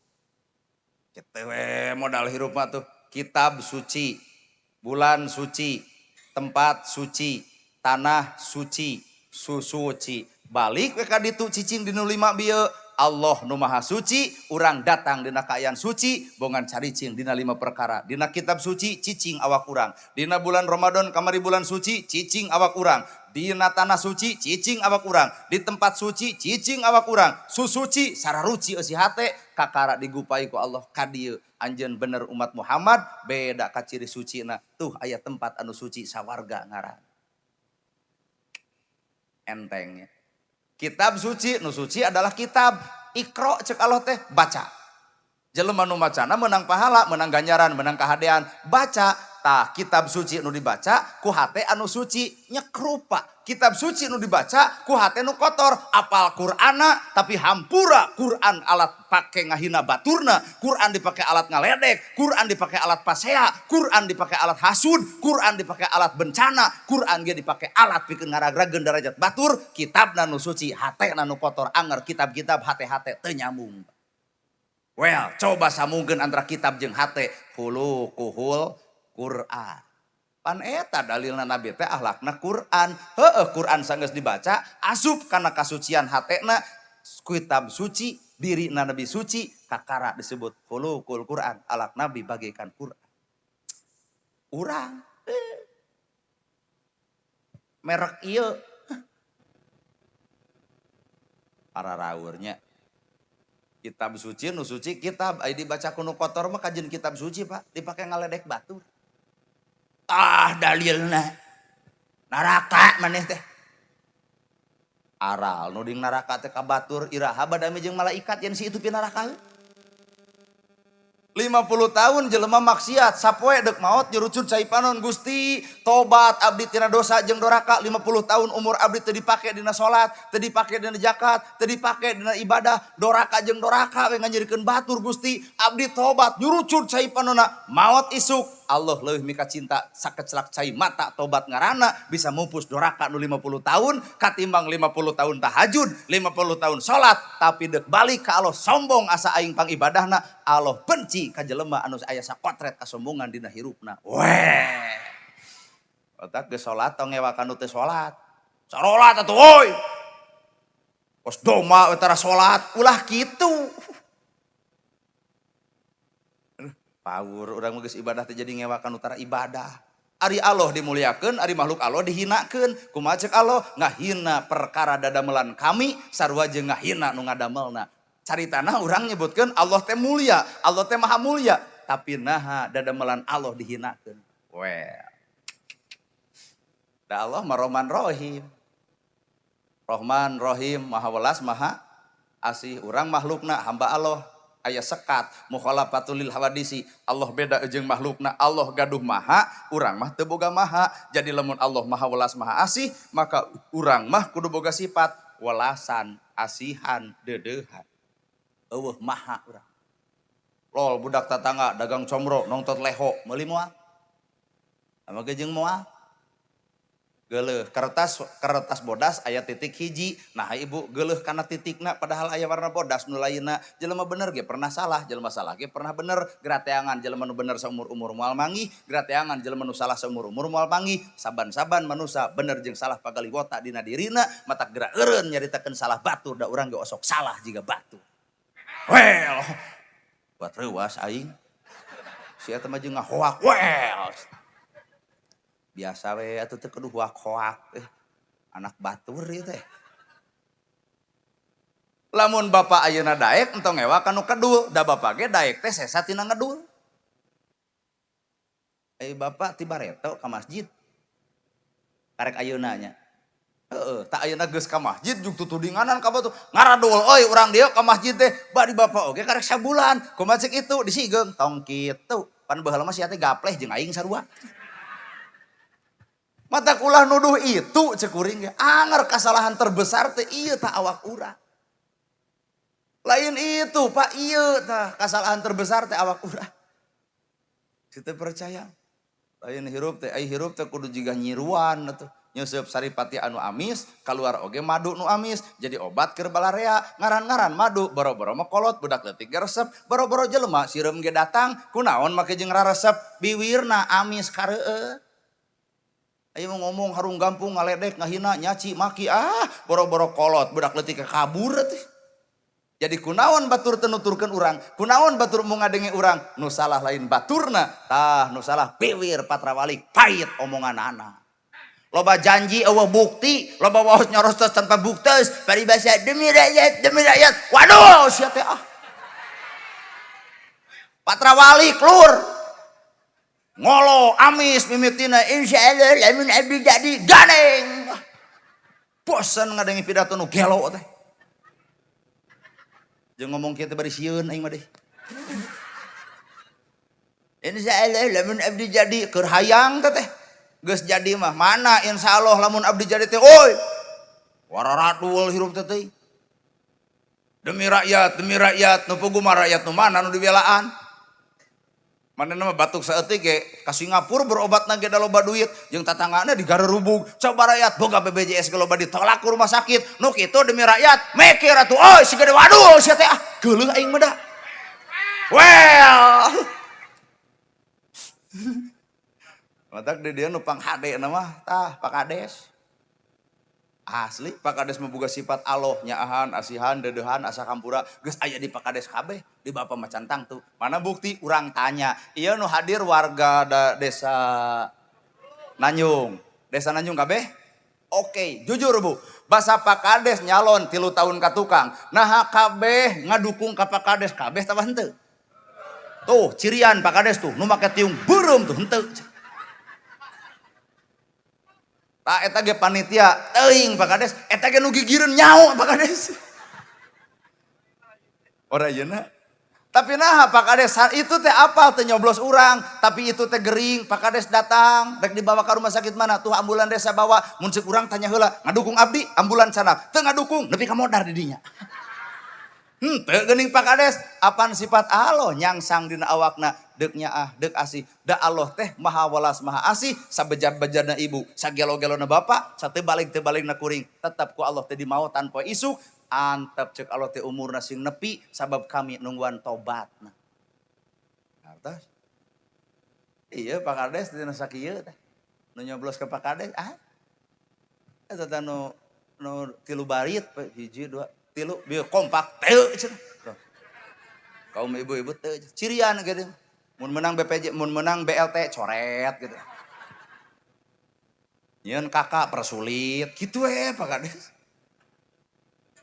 Kitu we modal hirup mah tuh. Kitab suci, bulan suci, tempat suci, tanah suci, suci. Balik we ka ditu cicing dinu 5 bieu. Allah nu maha suci, urang datang dina kaayaan suci, bongan caricing dina 5 perkara. Dina kitab suci, cicing awak urang. Dina bulan Ramadan kamari bulan suci, cicing awak urang. Dina tanah suci, cicing awak urang. Di tempat suci, cicing awak urang. Suci, sararuci eusi hate, kakara digupai ku Allah. Kadieu anjeun bener umat Muhammad, beda ka ciri sucina. Tuh aya tempat anu suci sawarga ngaran. Entengnya. Kitab suci, nu suci adalah kitab. Iqra cek Allah teh baca. Jelema nu macana menang pahala, menang ganjaran, menang kahadean. Baca, tah kitab suci nu dibaca ku hate anu suci nyekrupa. Kitab suci nu dibaca ku hate nu kotor. Apal Qur'ana tapi hampura Qur'an alat pake ngahina baturna, Qur'an dipake alat ngaledek, Qur'an dipake alat pasea, Qur'an dipake alat hasud, Qur'an dipake alat bencana, Qur'an ge dipake alat pikeun ngaragrageun derajat batur. Kitabna nu suci, hatena nu kotor. Anger kitab-kitab hate-hate teu nyambung. Well, coba sambungkeun antara kitab jeung hate. Khuluquhul Qur'an. Pan eta dalilna Nabi teh ahlakna Qur'an. Heueuh Qur'an sanggeus dibaca asup kana kasucian hatena. Kitab suci, dirina Nabi suci, kakara disebut khuluqul Qur'an. Alak Nabi bagaikan Qur'an. Urang merek ieu para rawurnya. Kitab suci, nu suci kitab. Ai dibaca kuno kotor mah kajen kitab suci pak. Dipakai ngaledek batur. Dalilna. Naraka maneh teh. Aral nuding naraka teh ka batur. Iraha badami jeung malaikat yang si itu pi naraka. 50 tahun jelema maksiat. Sapoe dek maot nyurucun cai panon Gusti. Tobat abdi tina dosa jeung doraka. 50 tahun umur abdi teu dipake dina salat, teu dipake dina zakat, teu dipake dina ibadah. Doraka jeung doraka we nganyirikeun batur Gusti. Abdi tobat nyurucun cai panonna. Maot isuk. Allah leuwih mika cinta sakecelak cai mata tobat ngaranna bisa mupus doraka nu 50 tahun katimbang 50 tahun tahajud, 50 tahun salat tapi dek balik ka Allah sombong asa aing pang ibadahna. Allah benci ka jelema anu aya sakotret kasombongan dina hirupna. Weh. Otak geus salat tong ngewakan nu teu salat. Sarolat atuh euy. Pos doma utara salat ulah kitu. Pawur urang geus ibadah teh jadi ngewakan utara ibadah. Ari Allah dimuliakeun, ari makhluk Allah dihinakeun. Kumaha ceuk Allah? Ngahina perkara dadamelan kami sarua jeung ngahina nu ngadamelna. Caritana urang nyebutkeun Allah teh mulia, Allah teh maha mulia, tapi naha dadamelan Allah dihinakeun. Well. Da Allah mah Rahman Rahim. Rahman Rahim, maha welas, maha asih. Urang makhlukna hamba Allah. Aya sekat mukhalafatul lil hawadisi. Allah beda jeung makhlukna. Allah gaduh maha, urang mah teu boga maha. Jadi lamun Allah maha welas maha asih, maka urang mah kudu boga sifat welasan, asihan, deudeuhan. Eueuh maha urang. Lol budak tatangga dagang comro nongtot leho meuli moal. Amage jeung moal. Geuleuh kertas bodas aya titik hiji. Nah ibu geuleuh kana titikna padahal aya warna bodas nu lainna. Jelema bener ge pernah salah, jelema salah ge pernah bener. Gerateangan jelema nu bener saumur-umur moal manggih, gerateangan jelema nu salah saumur-umur moal panggih. Saban-saban manusia bener jeung salah pagaliwota dina dirina, matak geura eureun nyaritakeun salah batur da urang ge osok salah jiga batur. Well, buat reuas aing. Si eta mah jeung ngahoak well. Biasa we atuh teh kudu hoak-hoak anak batur ieu teh. Lamun bapa ayeuna daek entong ngewa kanu kedul, da bapa ge daek teh sesa tina ngedul. Bapa ti bareto ka masjid. Karek ayeuna nya. Heeh, tak ayeuna geus ka masjid jug tutudinganan ka batu. Ngaradul euy urang dieu ka masjid teh, bari bapa oge karek sabulan. Kumaha ceuk itu disigeung tong kitu. Pan baheula mah sia teh gapleh jeung aing sarua. Mata ulah nuduh itu cek kuring ge. Anger kesalahan terbesar teh ieu tah awak urang. Lain itu Pak ieu tah kesalahan terbesar teh awak urang. Situ percaya. Lain hirup teh ai hirup teh kudu jiga nyiruan atuh. nyeusup saripati anu amis, keluar oge madu nu amis, jadi obat keur balarea, ngaran-ngaran madu, boro-boro mah kolot, budak leutik ge resep, boro-boro jelema sireum ge datang, kunaon make jeung raresep, biwirna amis kareueut. Ayo ngomong harung gampung ngaledek ngahina nyaci maki boro-boro kolot, budak leutik kabur teh. Jadi kunaon batur teu nuturkeun urang, kunaon batur mau ngadenge urang, nu salah lain baturna, tah nu salah biwir patrawalik pait omonganana. Loba janji eueuh bukti, loba waos nyorostos tanpa buktes, paribasa demi rakyat. Waduh, sia teh Patrawalik lur. Ngolo amis mimitina insyaallah lamun abdi jadi ganeng. Bosan ngadengi pidato nu gelo teh. Jeung ngomong kieu teh bari sieun aing mah deh. Insyaallah lamun abdi jadi keur hayang teh. Geus jadi mah mana insyaallah lamun abdi jadi teh oi wararadul hirup teh demi rakyat nu pugu mah rakyat nu mana nu dibelaan manehna mah batuk saeutik ge ka Singapura berobatna ge da loba duit jeung tatanggana di Garerubug coba rakyat boga BPJS ge loba ditolak ku rumah sakit nu kitu demi rakyat mikir atuh oi si gede waduh sia teh geuleuh aing mah da well matak di dia nupang hade nama tah Pak Kades asli Pak Kades membuka sifat aloh nyaahan asihan dedehan asa kampura geus aya di Pak Kades kabeh di Bapak Macantang tuh mana bukti urang tanya ieu nu hadir warga desa Nanyung kabeh oke jujur Bu basa Pak Kades nyalon 3 tahun ka tukang nah kabeh ngadukung ka Pak Kades kabeh tah henteu tuh cirian Pak Kades tuh nu make tiung beureum tuh henteu. Tak eta ge panitia teuing Pak Kades eta ge nu gigireun nyaho Pak Kades. Ora yeuna. Tapi nah Pak Kades itu teh apal teh nyoblos urang, tapi itu teh gering Pak Kades datang, rek dibawa ke rumah sakit mana tuh ambulan desa bawa, mun ceuk urang tanya heula, ngadukung abdi ambulan sana, teu ngadukung, nepi ka modar di dinya. Teu geuning Pak Kades, apaan sifat Allah nyangsang dina awakna, deuk nyaah, deuk asih. Da Allah teh maha walas maha asih, sabejad-bejadna ibu, sagelo-gelona bapa, sateu balik-na kuring. Tetep ku Allah teh dimau tanpa isuk, antep ceuk Allah teh umurna sing nepi sabab kami nungguan tobatna. Artos. Iya Pak Kades dina sakieu teh. Nu nyoblos ke Pak Kades, eta teh nu 3 barit, 1 2 3 bieu kompak teu cenah. Kaum ibu-ibu teu cirian geuning. Mun menang BPJ, mun menang BLT coret gitu. Nyeun kakak persulit kitu Pak Kades.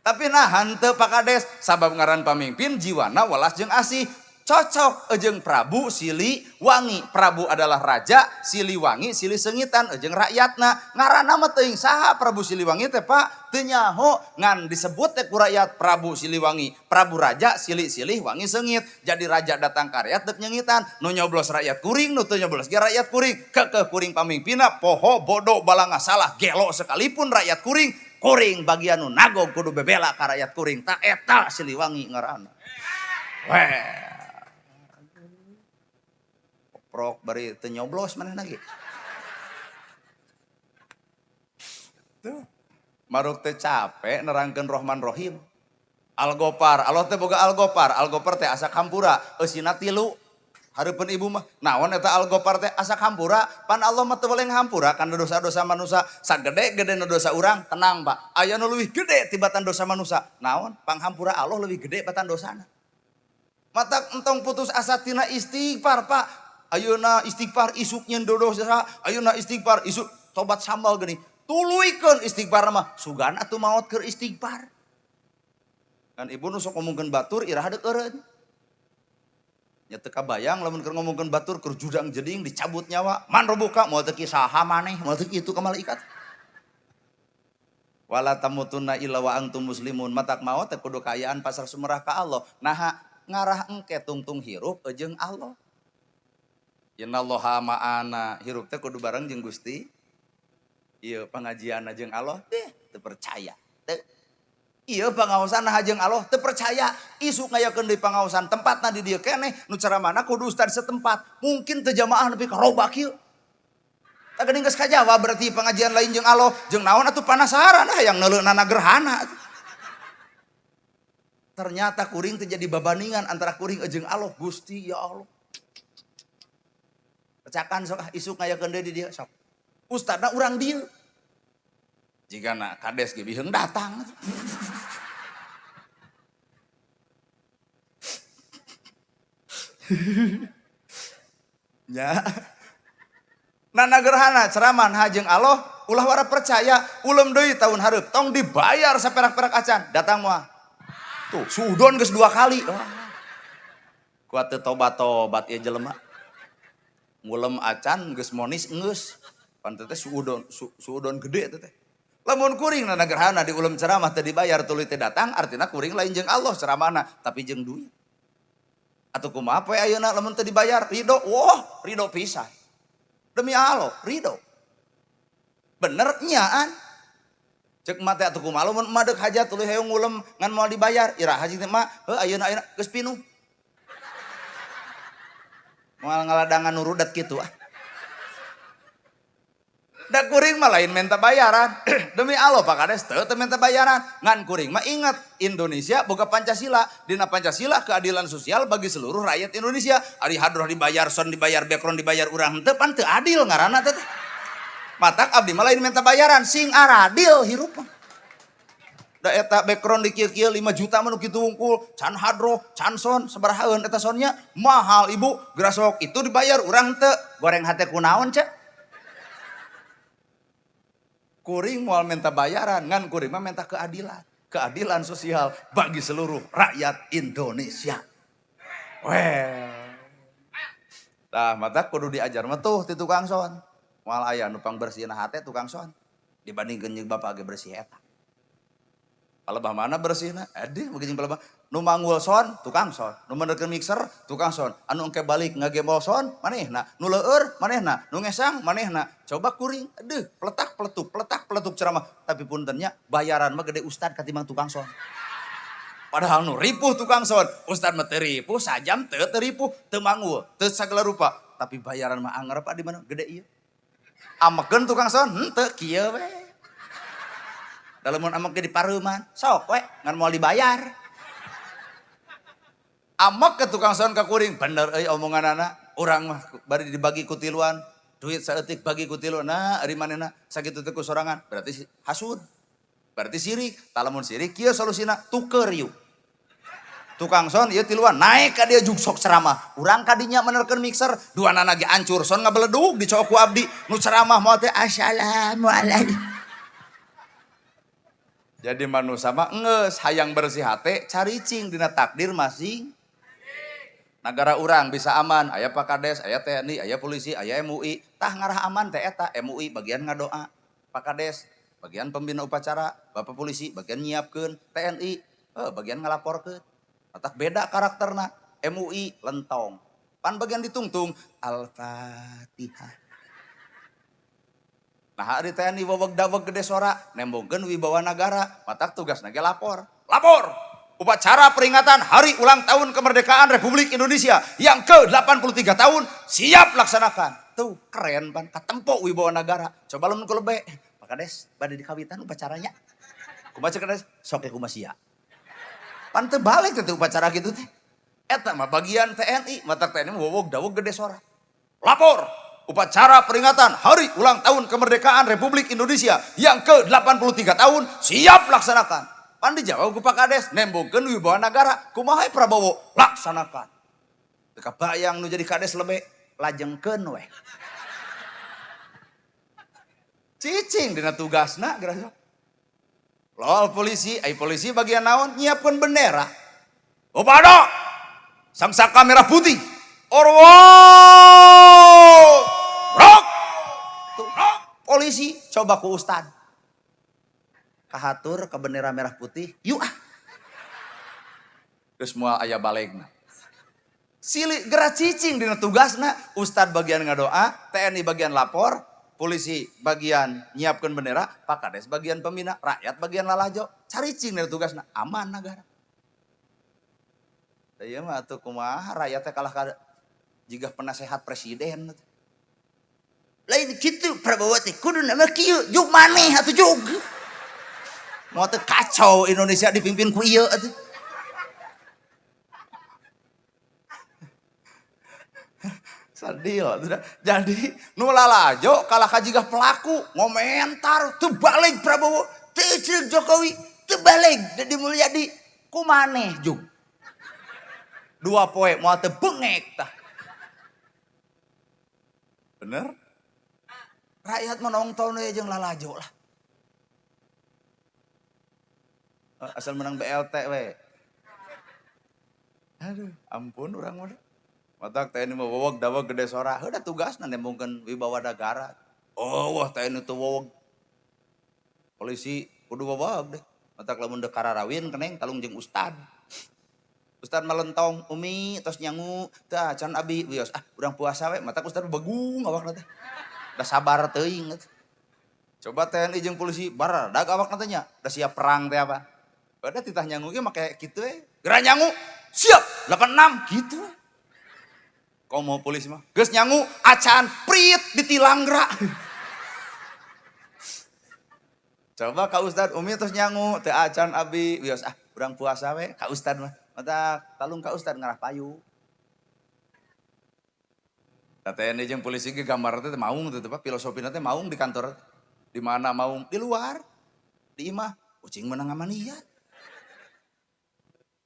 Tapi nah henteu Pak Kades sabab ngaran pamimpin jiwana walas jeung asih. Cocok jeung Prabu Siliwangi. Prabu adalah raja, Siliwangi silih sengitan jeung rakyatna. Ngaranna mah teuing saha Prabu Siliwangi teh Pak? Teu nyaho ngan disebut teh ku rakyat Prabu Siliwangi. Prabu raja silih-silih wangi sengit. Jadi raja datang ka rakyat teu nyengitan. Nu nyoblos rakyat kuring, nu teu nyoblos ge rakyat kuring. Kekeh kuring pamimpinna poho bodoh balanga salah gelo sekalipun rakyat kuring. Kuring bagian nu nagog kudu bebela ka rakyat kuring. Ta eta Siliwangi ngaranna. Weh. Prok bari teu nyoblos manehna ge. Tuh. Maruk teh capek nerangkeun Rahman Rahim. Al-Ghafar, Allah teh boga Al-Ghafar. Al-Ghafar teh asa kampura, eusina 3. Hareupeun ibu mah, naon eta Al-Ghafar teh asa kampura? Pan Allah mah teu boleh ngahampura kana dosa-dosa manusia. Sagede-gedena dosa urang, tenang Pak. Aya nu leuwih gede tibatan dosa manusia. Naon? Panghampura Allah leuwih gede batan dosana. Matak entong putus asa tina istighfar Pak. Ayeuna istighfar isuk nyeun dosa, ayeuna istighfar isuk tobat sambal geuning. Tuluikeun istighfar mah sugan atuh maot keur istighfar. Kan ibu nu sok ngomongkeun batur iraha deuk eureun. Nya teu kabayang lamun keur ngomongkeun batur keur judang jeding dicabut nyawa. Man robuka moal teu kisaha maneh, moal teu kitu ka malaikat. Wala tamutunna illa wa antum muslimun. Matak maot teh kudu kaayaan pasar sumerah ka Allah. Nah ngarah engke tungtung hirup jeung Allah. Innallaha ma'ana hirup teh kudu bareng jeung Gusti. Ieu pangajianna jeung Allah teu percaya. Ieu pangaosanna jeung Allah teu percaya. Isuk ngayakeun deui pangaosan tempatna di dieu keneh nu caramana kudu ustad setempat. Mungkin teu jamaah nepi ka robak ieu. Tak geuning geus kajawa berarti pengajian lain jeung Allah jeung naon atuh panasaran yang neuleunana gerhana. Ternyata kuring terjadi babandingan antara kuring jeung Allah. Gusti ya Allah. Pecakan sok isuk ngayakeun deui di dieu sok. Ustadna urang dieu. Jigana kades ge biheung datang. Ya. Nana gerhana ceraman hajeng Allah ulah wara percaya ulem deui tahun hareup tong dibayar saperak-perak acan datang moal. Tuh suudon geus 2 kali. Kuat teu tobat-tobat ieu jelema. Ngulem acan geus monis geus. Pan teh suudon gede teh. Lamun kuring nana gerhana di ulem ceramah teu dibayar tuluy teh datang artina kuring lain jeung Allah ceramahna tapi jeung duit. Atuh kumaha poe ayeuna lamun teu dibayar ridho? Wah, ridho pisan. Demi Allah, ridho. Bener nyaan. Cek mate atuh kumaha lamun madeg hajat tuluy hayang ngulem ngan moal dibayar. Ira haji teh mah, ayeuna geus pinuh. Moal ngaladangan nurudat kitu ah. Da kuring mah lain minta bayaran. Demi Allah Pak Kades teu minta bayaran. Ngan kuring mah ingat Indonesia boga Pancasila. Dina Pancasila keadilan sosial bagi seluruh rakyat Indonesia. Ari hadroh dibayar, son dibayar, background dibayar urang teu pan teu adil ngaranna teh. Matak abdi mah lain minta bayaran, sing aradil hirup. Da eta background di kieu-kieu 5 juta mah nu kitu wungkul, can hadroh, can son, sabarahaeun eta sonnya mahal ibu, gerasok itu dibayar urang teu. Goreng hate kunaon cek? Kuring moal minta bayaran, ngan kuring mah minta keadilan. Keadilan sosial bagi seluruh rakyat Indonesia. Well. Tah mata kudu diajar mah tuh ti tukang son. Moal aya nu pangbersihna hate tukang son. Dibandingkeun jeung bapak ge bersih eta. Palebah mana bersihna? Aduh begitu palebah. Nu manggul son, tukang son. Nu mendeurkeun mixer, tukang son. Anu engke balik ngagembol son, manehna. Nu leueur, manehna. Nu ngesang, manehna. Coba kuring, aduh, peletak peletuk ceramah. Tapi puntennya bayaran mah gede ustad katimbang tukang son. Padahal nu ripuh tukang son, ustad mah teu ripuh, sajam teu ripuh, teu manggul, teu sagala rupa. Tapi bayaran mah anggar Pak di mana? Gede ieu. Amekeun tukang son, henteu kieu we. Dalamun amek di pareuman, sok we ngan moal dibayar. Amek ke tukang son ka kuring, bener euy omonganana, urang mah bari dibagi ku tiluan, duit saeutik bagi ku tiluan. Nah, ari manehna sakitu teh ku sorangan, berarti hasud. Berarti sirik. Talamun sirik kieu solusina tuker yuk. Tukang son ieu tiluan naik ka dia jugsok ceramah. Urang kadinya menerkeun mixer, duanana ge ancur, son ngabeledug dicok ku abdi. Nu ceramah moal teh assalamualaikum. Jadi manusia mah ngeus hayang bersih hate caricing dina takdir masing. Negara urang bisa aman, aya Pak Kades, aya TNI, aya polisi, aya MUI. Tah ngarah aman teh eta, MUI bagian ngadoa. Pak Kades bagian pembina upacara, Bapak polisi bagian nyiapkeun, TNI bagian ngalaporkeun. Matak beda karakterna. MUI lentong. Pan bagian ditungtung Al-Fatihah. Nah hari TNI waweg-daweg gede sora, nembongkeun wibawa negara, matak tugas nage lapor. Lapor! Upacara peringatan Hari Ulang Tahun Kemerdekaan Republik Indonesia yang ke-83 tahun siap laksanakan. Tuh keren pan, katempo wibawa negara. Coba lamun ku lebe, Pak Kades bade dikawitan upacaranya. Kumaha cek Kades? Sok kumaha sia. Pan teu balik teh upacara kitu teh. Eta mah bagian TNI, matak TNI waweg-daweg gede sora. Lapor! Upacara peringatan Hari Ulang Tahun Kemerdekaan Republik Indonesia yang ke-83 tahun siap laksanakan. Pan dijawab ku Pak Kades, nembongkeun wibawa negara, kumaha Prabowo laksanakan. Teu kabayang nu jadi Kades lebe, lajengkeun we. Cicing dina tugasna gerasa. Lol polisi, polisi bagian naon nyiapkeun bendera. Opada sangsaka merah putih. Orwo! Rok! Polisi coba ku ustad. Kahatur ke bendera merah putih, yuk ah. Terus moal aya balegna. Silih gerak cicing dina tugasna, ustad bagian ngadoa, TNI bagian lapor, polisi bagian nyiapkeun bendera, Pak Kades bagian pembina, rakyat bagian lalajo. Caricing dina tugasna, aman negara. Da ieu mah atuh kumaha rakyat teh kalah ka jiga penasehat presiden. Lain kitu Prabowo teh kudu nama kieu jug maneh atuh jug. Mau teh kacau Indonesia dipimpin ku ieu atuh. Sadio jadi nu lalajo kalah kajigah pelaku ngomentar teu balik Prabowo teu ceuk Jokowi teu balik Deddy Mulyadi ku maneh jug. Dua poe moal teu bengek tah. Bener? Rakyat menonton we jeung lalajo lah. Asal menang BLT we. Aduh, ampun urang mah. Matak TNI mah wowog dawag gede sora. Heuda tugasna nembongkeun wibawa negara. Oh, wah TNI teu wowog. Polisi kudu wowog deh. Matak lamun deu kararawin keneng talung jeung ustad. Ustad malentong umi tos nyangu tah can abi wios urang puasa we matak ustad begung awakna teh. Da sabar teuing. Coba TNI jeung polisi baradag awakna teh nya. Da siap perang teh apa. Bada titah nyangu ge make kitu we. Geura nyangu siap 86 gitu we. Kau mau polisi mah geus nyangu acan prit ditilang geura. Coba ka ustad umi tos nyangu teu acan abi wios urang puasa we ka ustad mah. Mata talung ka ustad ngarah payu. TNI jeung polisi ge gambar teh maung teh filosofina teh maung di kantor. Di mana maung? Di luar. Di imah kucing menang amaniat.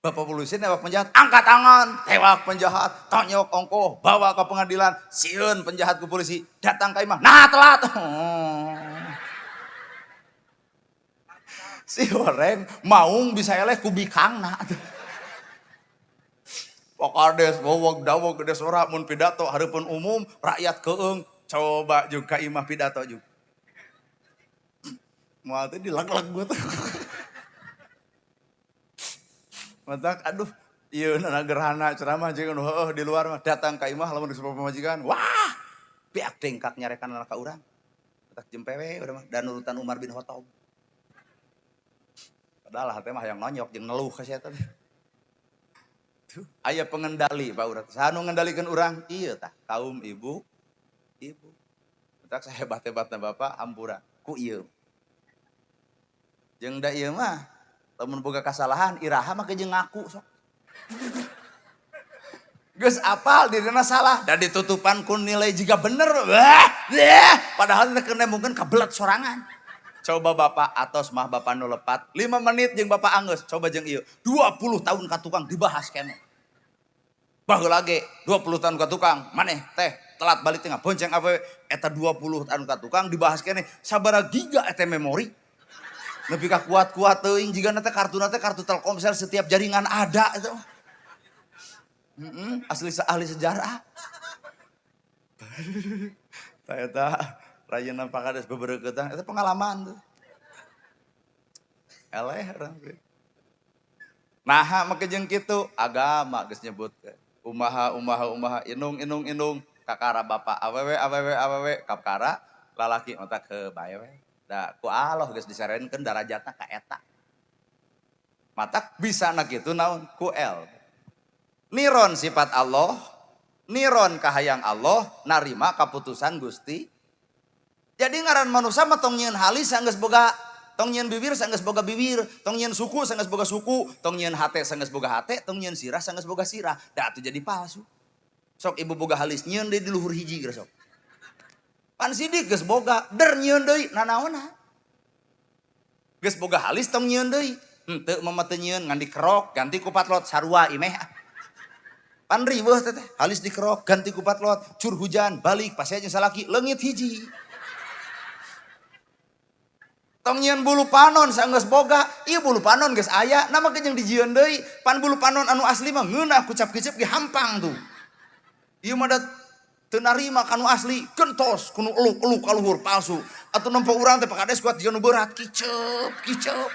Bapak polisi newak penjahat, angkat tangan, tewak penjahat, tonyok ongkoh, bawa ke pengadilan, sieun penjahat ke polisi, datang ke imah, nah telat. Si orang maung bisa eleh kubikangna. Pokades wowog dawog gede sora mun pidato hareupeun umum rakyat keung coba juga imah pidato juga. Moal teh dilag-lag gua tuh. Matak aduh ieu na gerhana ceramah jeung heueuh di luar mah datang ka imah lamun disebut pamajikan. Wah, piak dengkak nyarekan ka urang. Matak jempewe urang mah dan urutan Umar bin Khattab. Padahal hate mah hayang nonyok jeung ngeluh ka sia teh. Aya pengendali Pak Urang. Saha nu ngendalikeun urang? Ieu tah, kaum ibu. Matak sahebat-hebatna Bapak hampura ku ieu. Jeung da ieu mah lamun boga kasalahan iraha mah jeung ngaku sok. Geus apal dirina salah dan ditutupan ku nilai jiga bener. Padahal teh kena mungkin kabelat sorangan. Coba Bapak atos mah Bapak nu lepat 5 menit jeung Bapak anggeus coba jeung ieu 20 tahun ka tukang dibahas keneh. Baheula ge 20 tahun ka tukang maneh teh telat balik tengah bonceng awewe eta 20 tahun ka tukang dibahas keneh sabaraha giga eta memori. Nepi ka kuat-kuat teuing jigana teh kartuna teh kartu Telkomsel setiap jaringan ada itu. Asli ahli sejarah. Eta rayana pakades bebereukeutang eta pengalaman tuh. Eleh urang teh. Naha make jeung kitu agama geus nyebutkeun. Umaha inung kakara bapak awewe kakara lalaki otak ke bae we. Da ku Allah geus disarenkeun darajatna ka eta. Matak bisa na kitu naon ku el. Niron sifat Allah, niron kahayang Allah, narima kaputusan Gusti. Jadi ngaran manusia mah tong nyieun halis sanggeus boga, tong nyieun bibir sanggeus boga bibir, tong nyieun suku sanggeus boga suku, tong nyieun hate sanggeus boga hate, tong nyieun sirah sanggeus boga sirah. Da atuh jadi palsu. Sok ibu boga halis nyieun deui di luhur hiji geus sok. Pan sidik geus boga, der nyieun deui nanaonna. Geus boga halis tong nyieun deui. Henteu mama teu nyieun ngan dikerok ganti ku patlot sarua imeh. Pan riweuh teh halis dikerok ganti ku patlot, cur hujan balik pasea jeung salaki leungit hiji. Tong nyieun bulu panon sanggeus boga, ieu bulu panon geus aya, nama jeung dijieun deui. Pan bulu panon anu asli mah ngeunah kucap-kicep ge hampang tuh. Ieu mah teu narima kanu asli, gentos kudu eluk-eluk ka luhur palsu. Atuh nempo urang teh pakades kuat jeung nu berat kicep.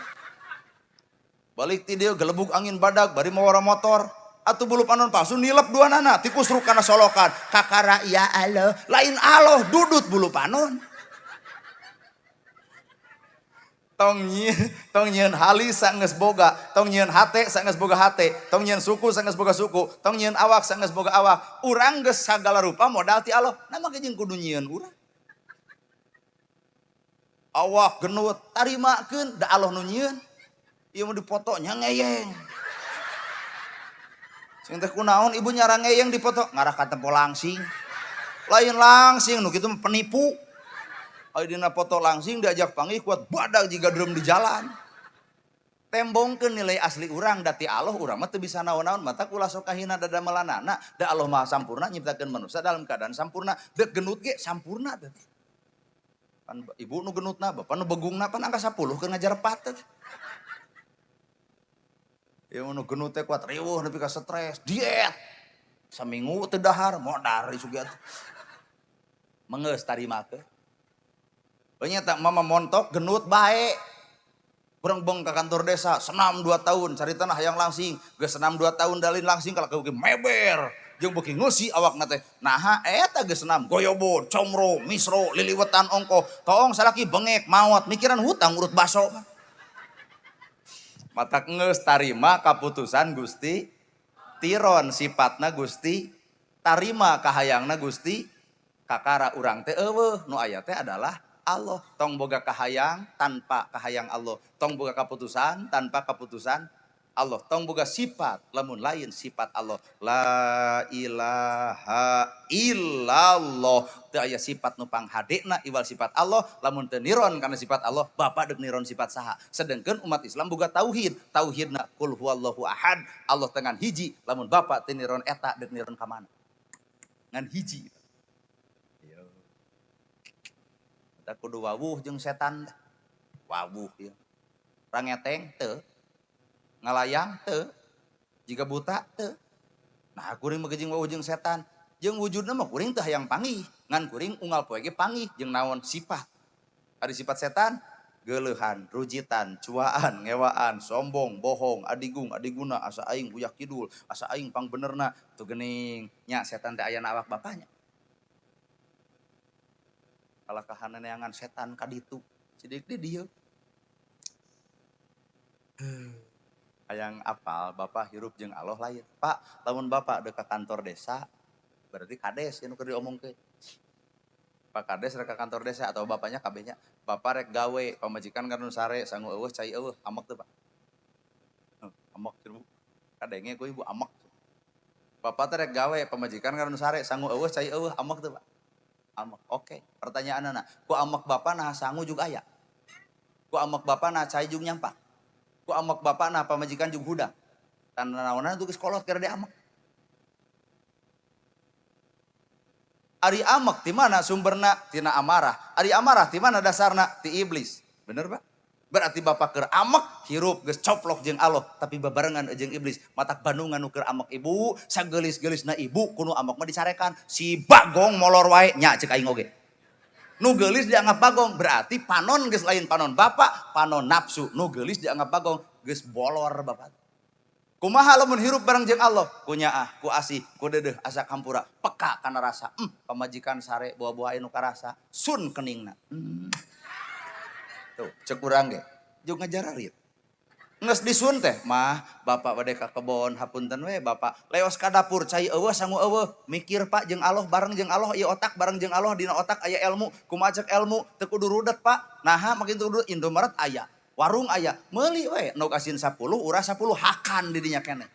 Balik ti dieu gelebuk angin badag bari mawara motor. Atuh bulu panon palsu nilep duanana ti kusruk kana solokan. Kakara ya Allah, lain Allah dudut bulu panon. Tong nyieun halis sanggeus boga, tong nyieun hate sanggeus boga hate, tong nyieun suku sanggeus boga suku, tong nyieun awak sanggeus boga awak. Urang geus sagala rupa modal ti Allah. Nama ge jeung kudu nyieun urang. awak genut tarimakeun da Allah nu nyieun ieu mah dipotonya ngeyeng sing teh kunaon ibu nyarang ngeyeng dipoto ngarah ka tempo langsing lain langsing nu kitu penipu aya dina foto langsing diajak panggih kuat badag jiga drum di jalan tembongkeun nilai asli urang dati Allah urang mah teu bisa naon-naon mata ulah sok kahina dada melanana da Allah Maha sampurna nyiptakeun manusia dalam keadaan sampurna deuk genut ge sampurna teh pan ibu nu genutna bapak nu begungna pan angka 10 keur ngajar 4 teh ya nu genut teh kuat riweuh nepi ka stres diet saminggu teu dahar modar sugiat mengeus tarimakeun nya mama montok genut bae Berang beng ke kantor desa, senam 2 tahun, cari tanah yang langsing, ge senam 2 tahun dalin langsing kalau kau meber, jeung beuki ngeusi awak nate, nah eta ge senam, goyobo, comro, misro, liliwetan ongko, toong salaki bengek, maot, mikiran hutang urut baso, matak ngeus tarima kaputusan Gusti, tiron sifatna Gusti, tarima kahayangna Gusti, kakara urang teh eueuh, nu aya teh adalah Allah, tong boga kahayang tanpa kahayang Allah, tong boga kaputusan tanpa kaputusan Allah, tong boga sifat lamun lain sifat Allah, la ilaha illallah, teu aya sifat nu panghadena iwal sifat Allah, lamun teu niron kana sifat Allah, bapa deuk niron sifat saha, sedengkeun umat Islam boga tauhid, tauhidna qul huwallahu ahad, Allah teu ngan hiji, lamun bapa teu niron eta deuk niron ka mana? Ngan hiji. Tak kudu wawuh jeung setan wawuh ya rangeteng teu ngalayang teu jika buta teu nah kuring mah jeung wawuh jeung setan jeung wujudna mah kuring teu hayang panggih ngan kuring unggal poe ge panggih jeung naon sifat ari sifat setan geuleuhan rujitan cuaan ngewaan sombong bohong adigung adiguna asa aing uyak kidul asa aing pangbenerna teu geuning nya setan teh aya na awak bapanya kalau kahaneangan setan kaditu sidik di dieu hayang apal bapak hirup jeung Allah lain pak lamun bapak dekat kantor desa berarti kades anu keur diomongkeun pak kades rek ka kantor desa atau bapaknya kabehnya bapak rek gawe pamajikan kana sare sangu eueuh cai eueuh amek teu pak amek teu kadenge ku ibu amek bapak teh rek gawe pamajikan kana sare sangu eueuh cai eueuh amek teu pak amek. Oke, pertanyaan anak, ku amek bapak nah sangu juga aya. Ku amek bapak nah cai jeung nyampak. Ku amek bapak nah pamajikan jeung hudang. Tan naonan tuh geus kolot keur amek. Ari amek di mana sumberna? Tina amarah. Ari amarah di mana dasarna? Ti iblis. Bener, Pak? Berarti bapak keur amek hirup geus coplok jeung Allah tapi babarengan jeung iblis matak bandungan nu keur amek ibu sageulis-geulisna ibu kudu amek mah dicarekan si bagong molor wae nya ceuk aing oge nu geulis dianggap bagong berarti panon geus lain panon bapak panon nafsu nu geulis dianggap bagong geus bolor bapak kumaha lamun hirup bareng jeung Allah ku nyaah ku asih ku deudeuh asa kampura peka kana rasa pamajikan sare buah-buah anu karasa sun keningna tuh cek urang ge jeung ngajararit geus disun teh mah bapak bade ka kebon hapunten we bapak leos ka dapur cai eueuh sangu eueuh mikir pak jeung Allah bareng jeung Allah ieu otak bareng jeung Allah dina otak aya ilmu kumaha cek ilmu teu kudu rudet pak naha makin kudu Indomaret aya warung aya meuli we nu asin 10 urang 10 hakan di dinya keneh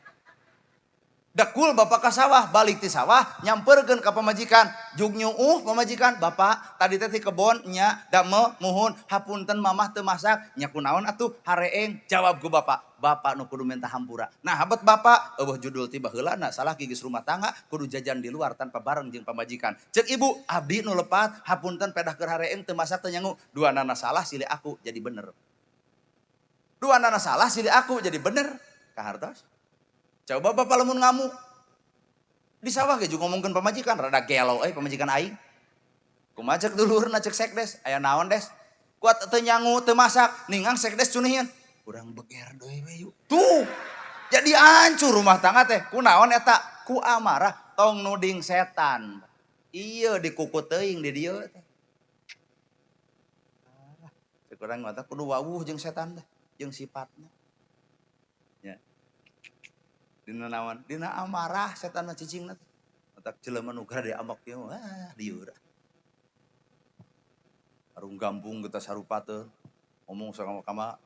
dakul bapak ka sawah balik ti sawah nyamperkeun ka pamajikan jug nyuuh pamajikan bapak tadi teh ti kebon nya dame muhun hapunten mamah teu masak nya kunaon atuh hareeng jawab ku bapak bapak nu kudu minta hampura nah habet bapak eueuh judul ti baheulana salah geus rumah tangga kudu jajan di luar tanpa bareng jeung pamajikan ceuk ibu abdi nu lepat hapunten pedah keur hareeng teu masak teu nyangu duanana salah silih aku jadi bener duanana salah silih aku jadi bener kahartos coba bapak lamun ngamuk di sawah ge juga ngomongkeun pamajikan rada gelo pamajikan aing kumaha cek dulurna cek sekdes aya naon des kuat teu nyangu teu masak ningang sekdes cunihin urang beger deui we yuk tuh jadi hancur rumah tangga teh kunaon eta ku amarah tong nuding setan ieu dikukut teuing di dieu teh cek urang mah kudu wawuh jeung setan teh jeung sifatna nya dina naon dina amarah setan mah cicingna otak jelema nu gara di amak ieu liur Harung gampung kita sarupateun. Ngomong sama kama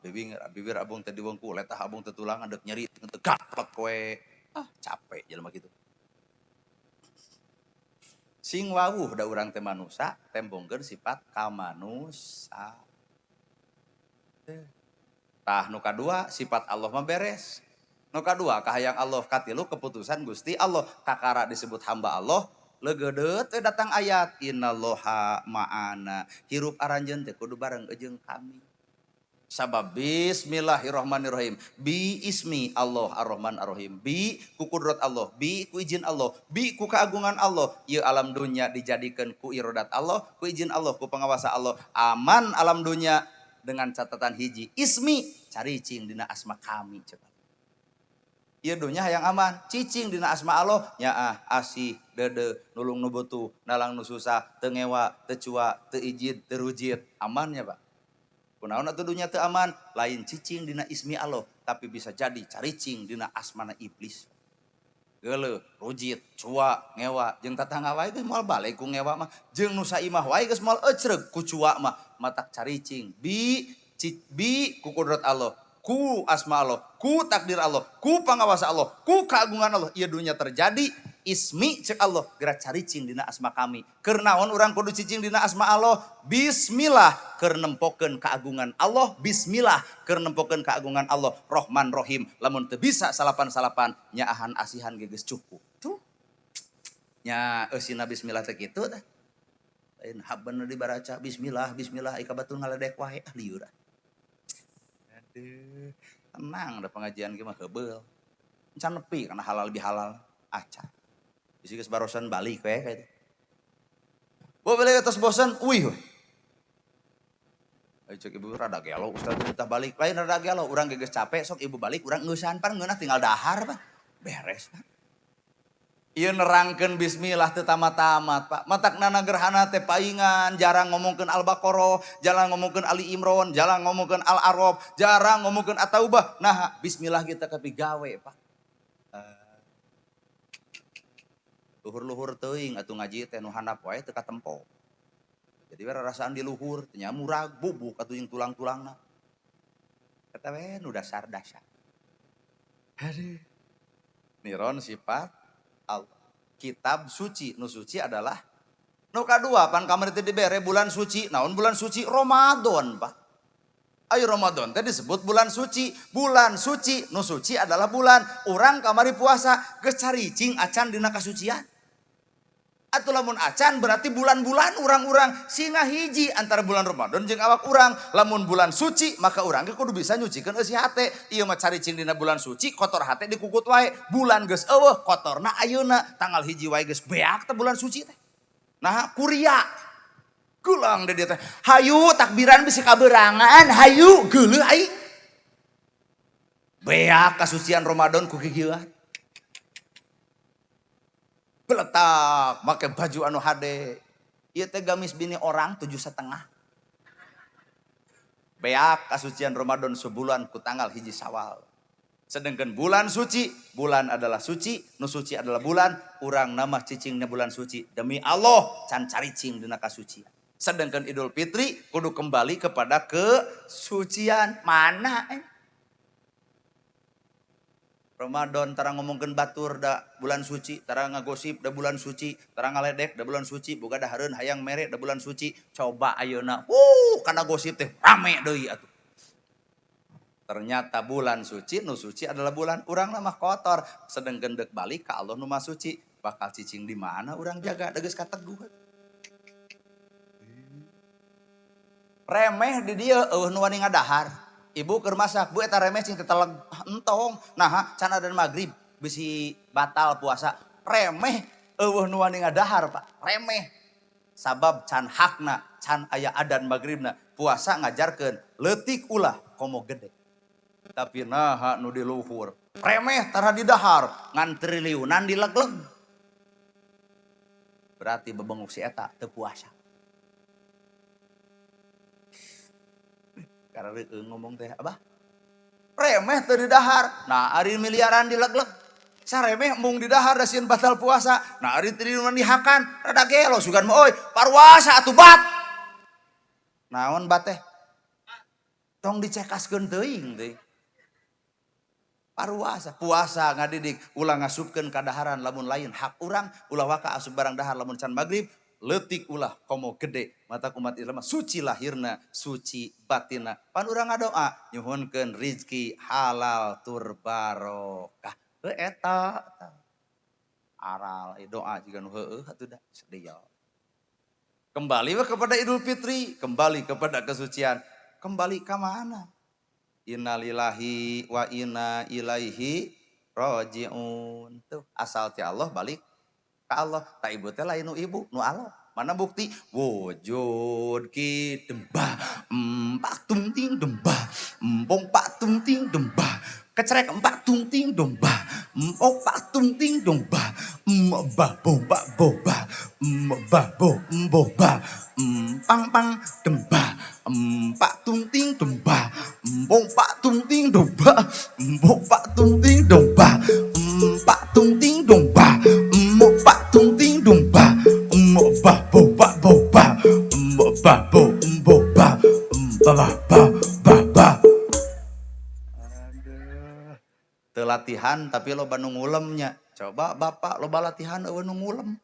bibir abang teh diwengku letah abang teh tulang adek nyeri teu gaplek we. Capek jelema kitu. Sing wawuh da urang teh manusia tembongkeun sifat kamanusa. Tah nu kadua sifat Allah mah beres. Nu kadua kahayang Allah, katilu keputusan Gusti Allah. Kakara disebut hamba Allah. Legedeut teh datang ayat innallaha ma'ana. Hirup aranjeun teh kudu bareng jeung kami. Sabab bismillahirrahmanirrahim. Bi ismi Allah ar-Rahman ar-Rahim. Bi ku kudrat Allah, bi ku izin Allah, bi ku keagungan Allah. Ieu alam dunya dijadikeun ku iradat Allah, ku izin Allah, ku pangawasa Allah. Aman alam dunya dengan catatan hiji ismi caricing dina asma kami coba. Ieu dunya hayang aman, cicing dina asma Allah nyaah asih, dede, nulung nu butuh, nalang nu susah, teu ngewa, teu cua, teu ijid, teu rujit, amannya Pak. Kunaon atuh dunya teu aman, lain cicing dina ismi Allah, tapi bisa jadi caricing dina asmana iblis. Geuleuh, rujit, cua, ngewa, jeung tatangga wae geus moal balik ku ngewa mah, jeung nu saimah wae geus moal ecreg ku cua mah, matak caricing. Bi ku kudrat Allah. Ku asma Allah, ku takdir Allah, ku pangawasa Allah, ku keagungan Allah. Ieu dunya terjadi ismi cek Allah gerak caricing dina asma kami. Keur naon urang kudu cicing dina asma Allah? Bismillah keur nempokeun keagungan Allah, bismillah keur nempokeun keagungan Allah. Rahman Rahim, lamun teu bisa salapan-salapan nyaahan asihan ge geus cukup. Tuh. Nya eusina bismillah teh kitu tah. Lain habbeun dibaraca bismillah bismillah ika batur ngaledek wae liur. Tenang ada pengajian gimana hebel. Encan nepi karena halal bihalal aca. Bisi geus barosan balik we kayak itu. Bo balik atas bosan, uih. Ayo cek ibu rada gelo ustaz kita balik. Lain rada gelo urang geus capek sok ibu balik urang ngeusan pan ngeunah tinggal dahar Pak. Beres Pak. Ieu nerangkeun bismillah teu tamat-tamat Pak. Matakna gerhana teh paingan, jarang ngomongkeun Al-Baqarah, jarang ngomongkeun Ali Imran, jarang ngomongkeun Al-A'raf, jarang ngomongkeun At-Taubah. Nah, bismillah kita kepigawe Pak. Luhur-luhur teuing atuh ngaji teh nu handap wae teu katempo. Jadi we rarasaan di luhur teh nya murag bubuk atuh jeung tulang-tulangna. Eta we nu dasar-dasar. Aduh. Niron sifat Allah. Kitab suci, nu suci adalah nu kadua pan kamari teh dibere bulan suci. Naon bulan suci? Ramadan, Pak. Ayo Ramadan teh disebut bulan suci. Bulan suci, nu suci adalah bulan. Urang kamari puasa geus caricing acan dina kasucian. Atuh lamun acan berarti bulan-bulan urang-urang singa hiji antara bulan Ramadan jeung awak urang. Lamun bulan suci maka urang ge kudu bisa nyucikeun eusi hate. Ieu mah caricing dina bulan suci kotor hate dikukut wae. Bulan geus eueuh kotorna ayeuna. Tanggal hiji wae geus beak teh bulan suci teh. Nah kuria. Gulang deh dia teh. Hayu takbiran bisi kaberangan. Hayu geuleuh ai. Beak kasucian Ramadan ku kikieuan. Beletak, make baju anu hade. Ieu teh gamis bini orang 7,5. Beak kasucian Ramadan sebulan ku tanggal hiji Syawal. Sedangkan bulan suci, bulan adalah suci, nu suci adalah bulan, urang nama cicingna bulan suci. Demi Allah, can caricing dina kasucian. Sedangkan Idul Fitri kudu kembali kepada kesucian. Mana Ramadan tara ngomongkeun batur da bulan suci, tara ngagosip da bulan suci, tara ngaledek da bulan suci, boga dahareun hayang mere da bulan suci. Coba ayeuna, kana gosip teh rame deui atuh. Ternyata bulan suci, nu suci adalah bulan. Urang mah kotor, sedengkeun deuk balik ka Allah nu mah suci. Bakal cicing di mana urang jaga da geus kateguh. Remeh di dieu eueuh nu wani ngadahar. Ibu keur masak, bu eta remeh cing teh teleg entong. Nah, can adan magrib bisi batal puasa. Remeh eueuh nu wani ngadahar, Pak. Remeh. Sabab can hakna, can aya adan magribna. Puasa ngajarkeun leutik ulah komo gede. Tapi naha nu di luhur. Remeh tara di dahar, ngan triliunan dilegleg. Berarti bebenguk si eta teu puasa. Karena ngomong teh abah remeh teu di dahar. Nah ari miliaran dilegleg. Saremeh mung di dahar da sieun batal puasa. Nah ari triliunan dihakan rada gelo sugan mah euy parwasa atuh bat. Naon bateh? Tong dicekaskeun teuing teh. Paruasa, puasa ngadidik, ulah ngasupkeun kadaharan lamun lain hak urang, ulah waka asup barang dahar lamun can magrib, leutik ulah komo gede. Mata umat Islam suci lahirna, suci batina. Pan urang ngadoa, nyuhunkeun rizki halal tur barokah. Heuh eta aral doa jiga nu heueuh atuh da sedih. Kembali kepada Idul Fitri, kembali kepada kesucian, kembali ke mana? Innalillahi wa inna ilaihi rajiun. Tuh asal ti Allah balik ke Allah. Tak ibu teh lain nu ibu, nu Allah. Mana bukti? Wujud ki dembah, empak tung ting dembah, empong pak tung ting dembah, kecerek empak tung ting dembah, empong pak tung ting dembah, mbah boba boba, mbah bo boba, pang pang dembah, empak tung ting dembah, empong pak tung ting dembah, empong pak tung ting dembah, empak tung ting dembah, empong pak tung ting dembah, mbah boba boba, mbah bo boba, mbah bah bah. Latihan tapi lo nu ngulemnya. Coba bapak lo latihan eueuh nu ngulem.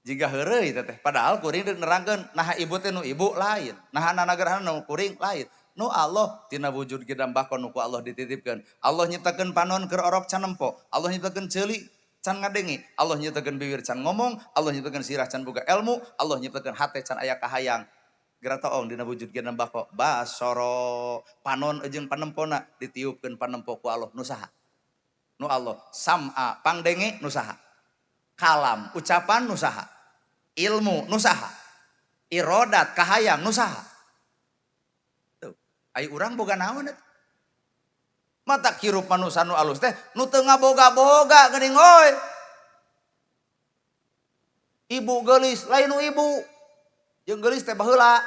Jika heureuy teh padahal kuring deuk nerangkeun nah ibu teh nu ibu lain. Nah anak gerhana nu kuring lain. Nu Allah tina wujud gedam bakon nu ku Allah dititipkeun. Allah nyiptakeun panon keur orok can nempo. Allah nyiptakeun ceuli can ngadengi. Allah nyiptakeun bibir can ngomong. Allah nyiptakeun sirah can boga ilmu. Allah nyiptakeun hate can aya kahayang. Geura toong dina wujud gedam bako basoro panon jeung panempona ditiupkeun panempo ku Allah nu saha? Nu Allah. Sam'a pangdenge nu saha? Kalam ucapan nu saha? Ilmu nu saha? Irodat kahayang nu saha? Tuh, ai urang boga naon eta? Mata hirup manusia nu alus teh nu teu ngaboga-boga geuning oy. Ibu geulis lain nu ibu. Jeung geulis teh baheula.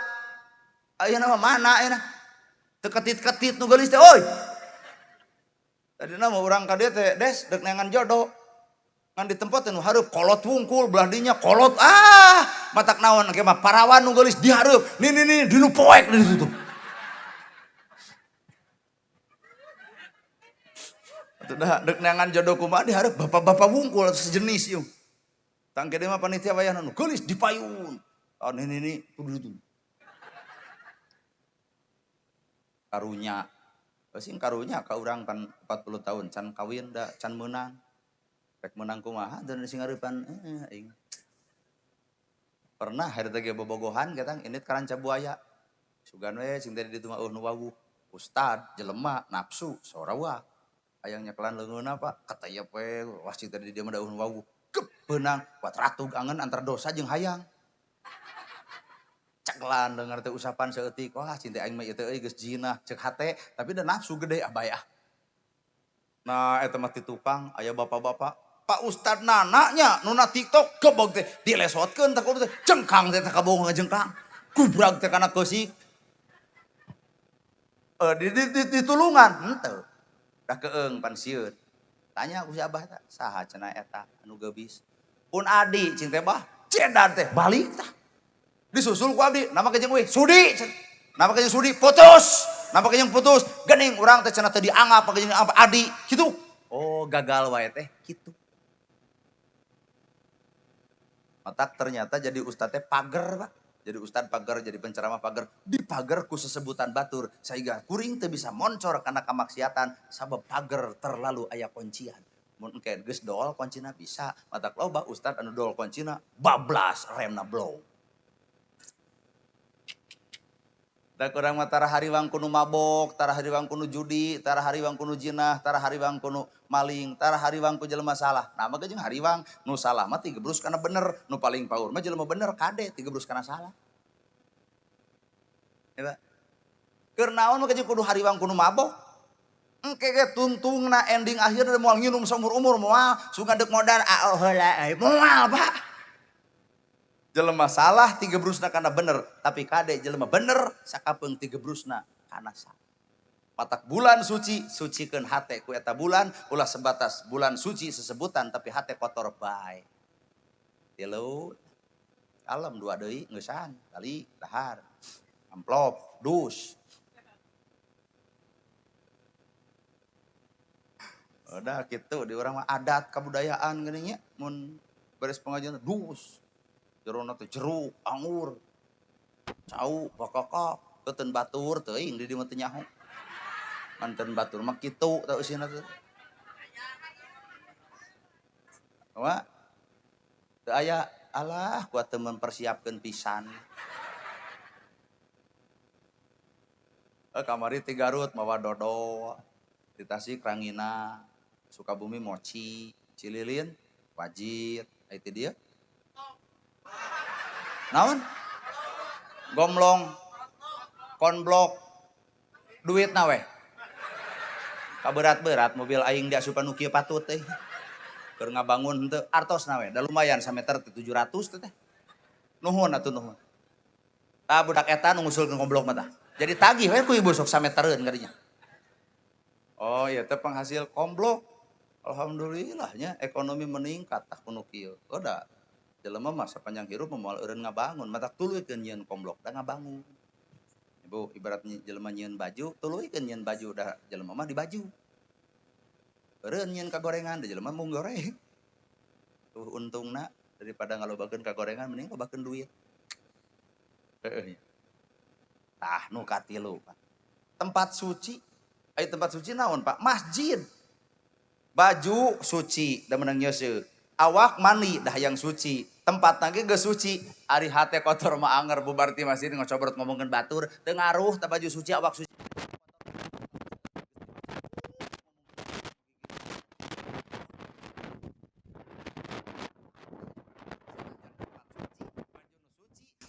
Ayeuna mah mana ayeuna? Teu ketit-ketit nu geulis teh oy. Tadina mah urang ka dieu teh des deuk neangan jodoh. Ngan di tempat nu hareup kolot wungkul belah dinya kolot matak naon ge mah parawan nu geulis dihareup. Nih dinu poek di situ. Atuh deuk neangan jodoh kumaha dihareup bapak-bapak wungkul atau sejenis ieu. Tangke dia mah panitia wayahna nu geulis dipayun. Ini tuh. Karunya. Sing karunya ka urang kan 40 tahun can kawin da can meunang. Rek meunang kumaha dan sing hareupan aing. Pernah hari teh bobogohan katang init karanca buaya. Sugan we sing tadi ditu mah nu wawu. Ustad jelema nafsu sorawa. Hayang nyekelan leungeunna Pak. Katayap we wasit tadi dia mah da nu wawu. Beunang buat ratug angen antar dosa jeung hayang. Caklan dengar teh usapan saeutik wah cinta aing mah ieu teh euy geus jinah ceuk hate tapi da nafsu gede abaya. Nah eta mah ti tukang aya bapak-bapak Pak Ustad nananya nuna TikTok gebog teh dilesotkeun teh kudu teh cengkang teh kabohong ngajengkang kubrag teh kana keusik. Di tulungan henteu dah keung pan sieun. Tanya ku si abah teh saha cenah eta anu geubis. Pun adi cinta bah cedar teh balik tah. Disusul ku abdi nama kejeng we sudi nama kejeng sudi putus nama kejeng putus geuning urang teh cenah teu dianggap kejeng adi kitu. Oh gagal wae teh kitu. Matak ternyata jadi ustad teh pager Pak. Jadi ustad pager jadi penceramah pager di pager ku sesebutan batur sehingga kuring teu bisa moncor kana kamaksiatan sabab pager terlalu aya kuncian. Mun engke geus dool kuncina bisa matak loba ustad anu dool kuncina bablas remna blow. Da kurang mah tara hariwang kuno mabok, tara hariwang kuno judi, tara hariwang kuno jinah, tara hariwang kuno maling, tara hariwang ku jelema salah. Nah mah jeung hariwang nu salah mah tigebrus kana bener, nu paling paur mah jelema bener kade tigebrus kana salah. Ya. Keur naon mah kudu hariwang kuno mabok? Engke ge tungtungna ending akhirna moal nginum seumur-umur moal sugan deuk modal heula moal Pak. Jelema salah tigebrusna kana bener, tapi kade jelema bener sakapeung tigebrusna kana salah. Matak bulan suci, sucikeun hate ku eta bulan, ulah sebatas bulan suci sesebutan tapi hate kotor bae. Tilu. kalem 2 deui ngeusan kali dahar amplop dus udah gitu di orang mah adat kebudayaan geuning nya mun beres pengajian dus jerona teh jeruk anggur cau bakakak teuteun batur teuing di dieu mah teu nyaho manten batur mah kitu teu eusina teh wa teu aya alah kuat teu mempersiapkeun pisan kamari ti Garut mawa dodo di Tasik Rangina Sukabumi mochi Cililin wajit itu dia naon gomlong konblok duit na weh kaberat-berat mobil aing diasupan nu kieu patut teh keur ngabangun henteu artos na we da lumayan sameter 700 teh nuhun atuh nuhun budak eta nu ngusulkeun goblok mah tah jadi tagih we ku ibu sok sametereun gadinya oh iya teh penghasil komblok alhamdulillahnya ekonomi meningkat tah kuno kieu udah jelema mah sapanjang hirup moal eureun ngabangun matak tuluikeun nyieun komblok da ngabangun ibu ibarat jelema nyieun baju tuluikeun nyieun baju da jelema mah di baju eureun nyieun kagorengan da jelema mung goreng tuh untungna daripada ngalobakeun kagorengan mending lobakeun duit tah nu katilu Pak tempat suci aya tempat suci naon Pak masjid baju suci da meunang nyeuseuk awak mani dah yang suci tempat nage geus suci ari hate kotor mah anger bubar ti masjid ngocobrot ngomongkeun batur teu ngaruh tah baju suci awak suci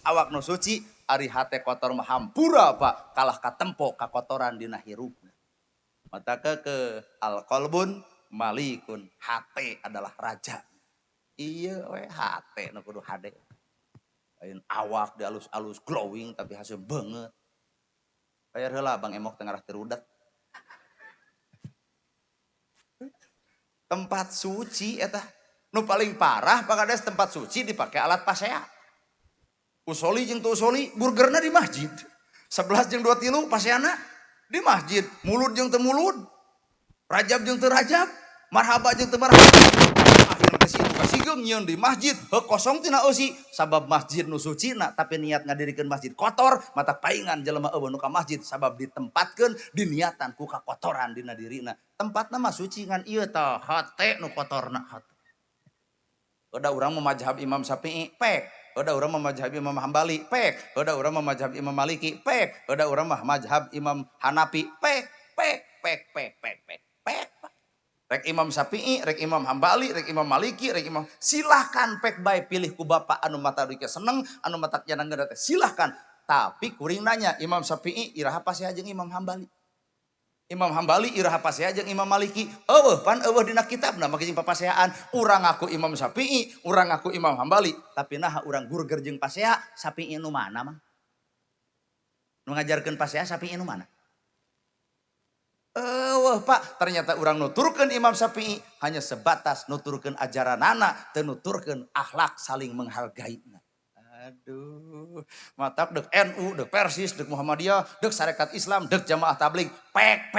awak nu suci ari hate kotor mah hampura Pak kalah katempo kakotoran dina hirupna mata ke alqalbun malikun hate adalah raja iya we hate nu kudu hade lain awak di alus-alus glowing tapi hasil banget bayar heula Bang Emok teu ngarah terudat tempat suci eta nu paling parah pakades tempat suci dipake alat pasea usoli jeung teu usoli burgerna di masjid 11 jeung 23 paseana di masjid mulut jeung teu mulut rajab jeung teu rajab marhaba jeung teu marhaba akhirna teh situ kasigeng nyieun di masjid heuh kosong tina eusi sabab masjid nu sucina tapi niat ngadirikeun masjid kotor mata paingan jelema eueuh nu ka masjid sabab ditempatkeun diniatan ku kakotoran dina dirina tempatna mah suci ngan ieu tah hate nu kotorna hate udah urang mah mazhab Imam Syafi'i pek udah urang mah mazhab Imam Hambali pek udah urang mah mazhab Imam Maliki pek udah urang mah mazhab Imam Hanafi pek rek Imam Syafi'i rek Imam Hambali rek Imam Maliki rek Imam silahkan pek bae pilih ku bapa anu mata duit seneng anu mata jangan teh silahkan tapi kuring nanya Imam Syafi'i iraha pasea jeung Imam Hambali Imam Hambali iraha pasea jeung Imam Maliki eueuh pan eueuh dina kitabna make jeung papaseaan urang ngaku Imam Syafi'i urang ngaku Imam Hambali tapi nah urang gurger jeung pasea Syafi'i nu mana mah nu ngajarkeun pasea Syafi'i nu mana wah Pak ternyata urang nuturkeun Imam Syafi'i hanya sebatas nuturkeun ajaranana teu nuturkeun akhlak saling menghargaina aduh matak dek NU dek Persis dek Muhammadiyah dek Sarekat Islam dek Jamaah Tabligh pek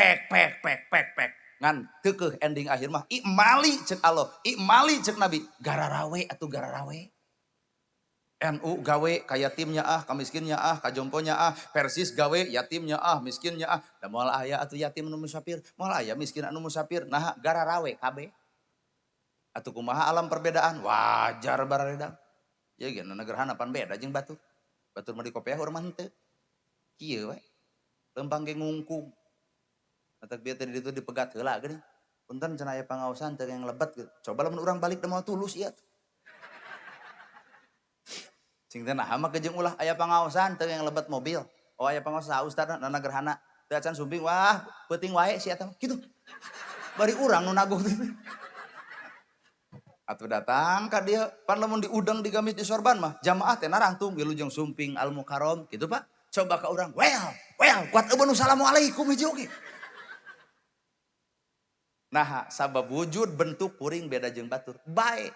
ngan teu ending akhir mah imali cek Allah imali cek Nabi gararawe atuh gararawe NU gawe ka yatimnya ka miskinnya ka jomponya Persis gawe yatimnya miskinnya da moal aya atuh yatim anu musafir moal aya miskin anu musafir nah gararawe kabeh atuh kumaha alam perbedaan wajar baredang ya geuna negerhana pan beda jeung batur mah di kopiah urang mah henteu kieu we lempang ge ngungkung atak bieu teh di ditu dipegat heula geuning punten cenah aya pangaosan teu yang lebet gitu coba lamun urang balik da moal tulus ieu sing teh naha mah jeung ulah aya pangaosan teu yang lebet mobil oh aya pangaos sa ustadna nana gerhana teu acan sumping wah peuting wae si eta kitu bari urang nu naguh atuh datang ka dieu pan lamun diudang digamis di sorban mah jamaah teh narangtung wilujeng sumping al mukarram kitu Pak coba ka urang well kuat eueuh nu assalamualaikum hiji oge nah sabab wujud bentuk kuring beda jeung batur bae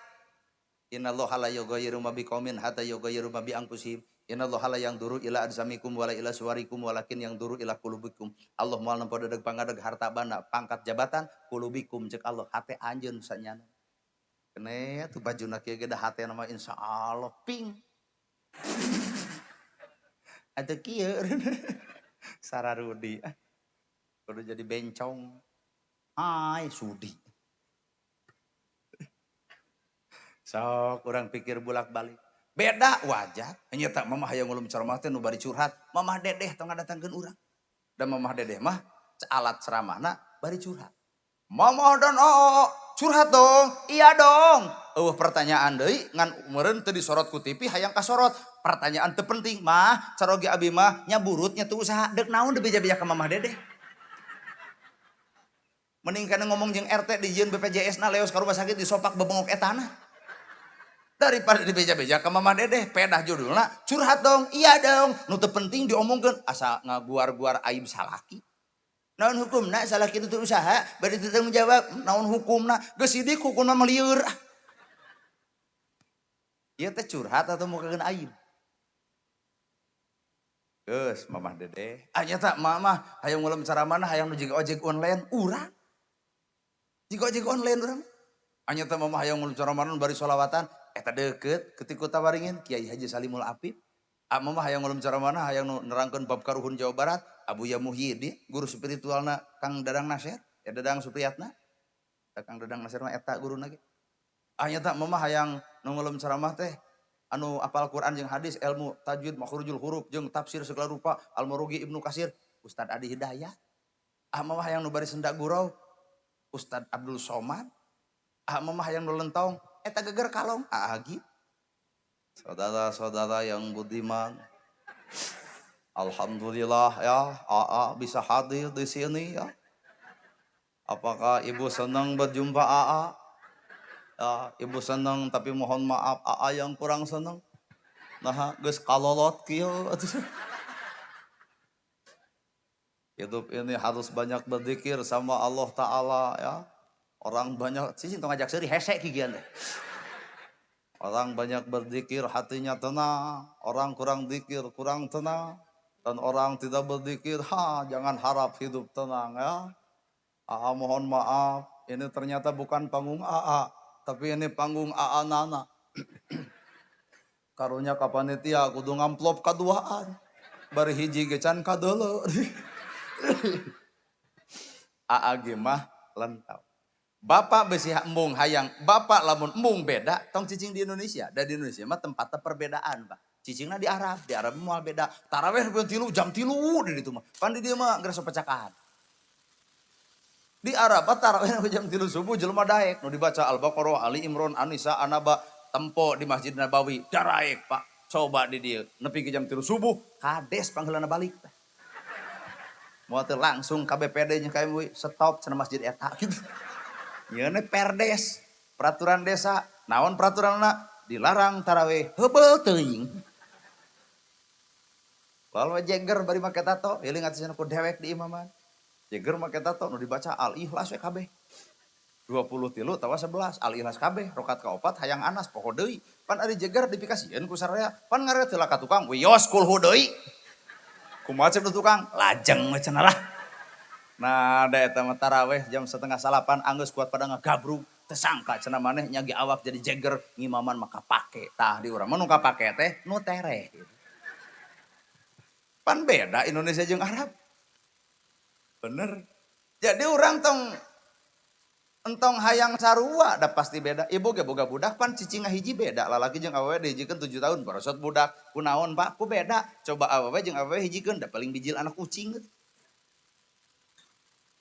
Innallaha la yughayyiru ma biqaumin hatta yughayyiru ma bi anfusihim. Innallaha la yanzuru ila ajsamikum wala ila suwarikum walakin yanzuru ila qulubikum. Allah moal nempo dedeg pangadeg harta banda pangkat jabatan qulubikum cek Allah hate anjeun sanyana. Kene tuh bajuna kieu ge da hate nama insyaallah ping. Atuh kieu sararudi. Kudu jadi bencong. Hai sudi. Sok kurang pikir bulak-balik. Beda wajar. Hanya tak mamah hayang ngulum ceramah teh nu bari curhat. Mamah dedeh tong ngadatangkeun urang. Dan mamah dedeh mah alat ceramahna bari curhat. Mamah dan curhat dong. Iya dong. Pertanyaan deui ngan meureun teu disorot ku TV hayang kasorot. Pertanyaan teu penting mah caroge abi mah nya burut nya teu usaha. Deuk naon teu beja-beja ka mamah dedeh. Mending kana ngomong jeung RT dijieun BPJS na leos ka rumah sakit disopak bebengok etana. Daripada dibeja-beja ke mama dedeh, pedah judulna curhat dong, iya dong. Nu teu penting diomongkeun asa ngaguar-guar aib salaki. Naon hukumna salaki itu usaha, bari teu tanggung jawab. Naon hukumna? Geus sidik hukumna mah lieur. Ieu teh curhat atau mukakeun aib? Geus mamah dedeh. Nya tak mamah hayang ngulem cara mana hayang nu jiga ojek online urang. Jiga ojek online urang. Anya teh mamah hayang ngulem cara mana bari sholawatan. Eta deket ketika tawaringin Kiai Haji Salimul Apip. Mamah hayang ngulem cara mana hayang nerangkeun bab karuhun Jawa Barat. Abuya Muhyiddin guru spiritualna Kang Dadang Nasir, ya Dadang Supriyatna. Kang Dadang Nasir mah eta guruna ge. Anya tak mamah hayang ngulem ceramah teh anu apal Quran jeung hadis, ilmu tajwid, makhrujul huruf jeung tafsir segala rupa, Al-Marugi Ibnu Katsir, Ustad Adi Hidayat. Mamah hayang nu bari senda gurau, Ustad Abdul Somad. Mamah hayang nu lentong eta geger kalong agi. Saudara-saudara yang budiman, alhamdulillah ya, bisa hadir di sini ya. Apakah ibu senang berjumpa AA? Ya, ibu senang tapi mohon maaf AA yang kurang senang. Nah, geus kalolot kieu atuh. Hidup ini harus banyak berzikir sama Allah Ta'ala ya. Orang banyak, sih tong ngajak seuri hese kigian deh. Orang banyak berzikir hatinya tenang, orang kurang zikir kurang tenang, dan orang tidak berzikir jangan harap hidup tenang ya. Mohon maaf, ini ternyata bukan panggung tapi ini panggung Nana. Karunya ka panitia kudu ngamplop kaduaan, bari hiji ge can kadeuleu. Ge mah lentau. Bapak besi embung hayang, bapak lamun embung beda, tong cicing di Indonesia. Dan di Indonesia mah tempatnya perbedaan, Pak. Cicingna di Arab moal beda. Taraweh jam 3 di ditu mah. Pan di dieu mah ngerasa pecakaan. Di Arab taraweh jam 3 subuh jelema daek nu dibaca Al-Baqarah, Ali Imran, An-Nisa, An-Naba, tempo di Masjid Nabawi. Daraek, Pak. Coba di dieu nepi ke jam 3 subuh, kades pangheulana balik. Moal teh langsung KBPD nya kae stop cenah masjid eta gitu. Yeuna perdes, peraturan desa, naon peraturanna dilarang tarawih heubeul teuing. Lalu jeger bari make tato, euling atisna ku dewek di imaman. Jeger make tato nu dibaca Al-Ikhlas we kabeh. 23 tawa 11 Al-Ikhlas kabeh, rokat kaopat hayang anas poho deui. Pan ari jeger dipikasieun ku sararea, pan ngaret heula ka tukang, "Wios kulhu deui." Kumaha cek tukang? Lajeng we cenah lah. Nah, da eta mah taraweh jam 6:30 anggeus kuat pada ngagabrug. Tesangka cenah maneh nyagi awak jadi jeger ngimaman maka pake. Tah di urang mah nu kapake teh nu tereh. Pan beda Indonesia jeung Arab. Bener. Jadi urang entong hayang sarua da pasti beda. Ibu ge boga budak pan cicing hiji beda. Lalaki jeung awewe dihijikeun 7 tahun barosot budak. Kunaon Pak? Ku beda. Coba awewe jeung awewe hijikeun da paling bijil anak kucing.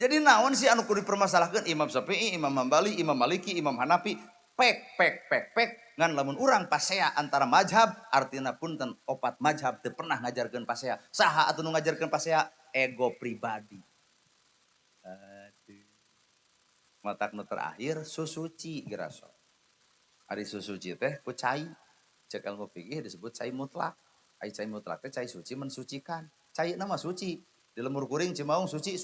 Jadi naon sih anu kudu dipermasalahkeun Imam Syafi'i, Imam Hambali, Imam Maliki, Imam Hanafi, pek ngan lamun urang pasea antara mazhab artina punten opat mazhab teu pernah ngajarkeun pasea. Saha atuh nu ngajarkeun pasea? Ego pribadi. Aduh. Matak nu terakhir susuci geraso. Ari susuci teh ku cai. Cek ilmu fikih disebut cai mutlak. Ai cai mutlak teh cai suci mensucikan. Cai nama suci. Di lemur kuring Cimaung suci.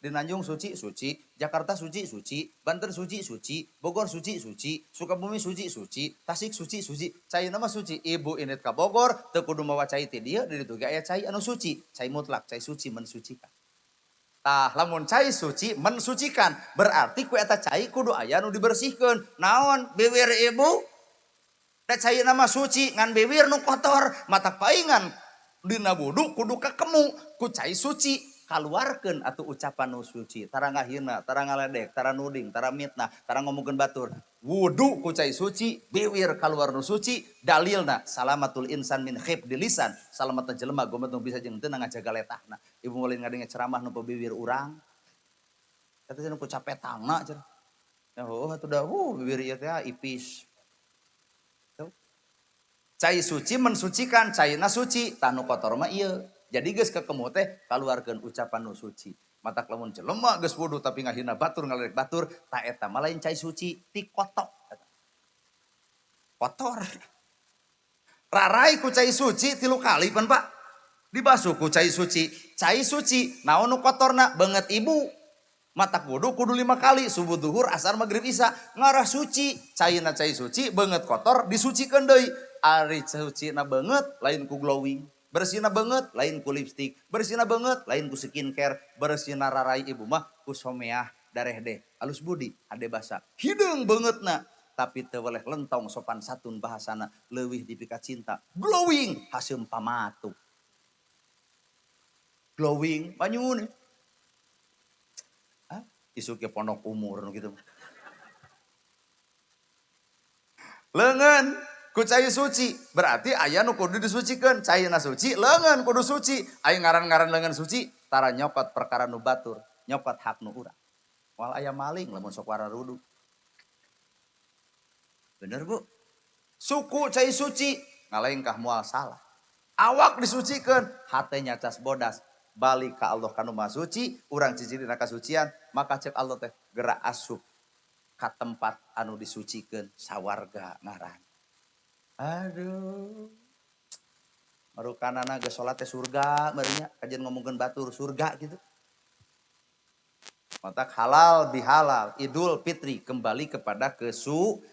Di Nanjung suci, suci. Jakarta suci, suci. Banten suci, suci. Bogor suci, suci. Sukabumi suci, suci. Tasik suci, suci. Cai nama suci. Ibu init ka Bogor, teu kudu mawa cai ti dieu, di ditu ge aya cai anu suci. Cai mutlak, cai suci mensucikan. Tah lamun cai suci mensucikan, berarti ku eta cai kudu aya nu dibersihkeun. Naon? Bibir ibu da cai nama suci ngan bibir nu kotor, mata paingan dina wudu kudu kakemu ku cai suci. Kaluarkeun atuh ucapan nu suci, tara ngahina, tara ngaledek, tara nuding, tara mitnah, tara ngomongkeun batur. Wudu ku cai suci, bibir kaluar nu suci, dalilna salamatul insan min khibdil lisan, salamatna jelema gomet nu bisa jeung teu ngajaga letahna. Ibu mulai ngadenge ceramah nu bibir urang. Eta cenah ku capetangna cenah. Ya atuh dah bibir ieu teh ipis. Cai suci mensucikan, caina suci, tanu kotor mah ieu. Jadi geus kakemu teh kaluarkeun ucapan nu suci. Matak lamun jelema geus wudu tapi ngahina batur ngaledek batur, ta eta mah lain cai suci, ti kotok. Kotor. Rarai ku cai suci 3 kali pan Pak. Dibasuh ku cai suci. Cai suci, naon nu kotorna? Beungeut ibu. Matak wudu kudu 5 kali, subuh duhur, asar maghrib isya, ngarah suci. Caina cai suci, beungeut kotor disucikeun deui. Ari sucina beungeut lain ku glowing. Bersihna beungeut lain ku lipstik, bersihna beungeut lain ku skincare, bersihna rarai ibu mah ku someah dareh deh. Alus budi ade basa. Hideung beungeutna tapi teu weleh lentong sopan satun bahasana leuwih dipika cinta. Glowing haseum pamatu. Glowing banyun. Isu ke pondok umur gitu. Leungeun ku cai suci, berarti aya nu kudu disucikeun. Caina suci, leungeun kudu suci. Aya ngaran-ngaran leungeun suci, tara nyokot perkara nu batur, nyokot hak nu urang. Moal aya maling lamun sok wararudu. Bener Bu? Suku cai suci, ngalengkah moal salah. Awak disucikeun, hate nyacas bodas. Balik ka Allah kanu maha suci, urang cicirina kasucian, maka cek Allah teh gerak asup ka tempat anu disucikeun sawarga ngaran. Aduh. Marukanana geus salat teh surga, barinya kajian ngomongkeun batur surga gitu. Matak halal bihalal, Idul Fitri kembali kepada kesucian.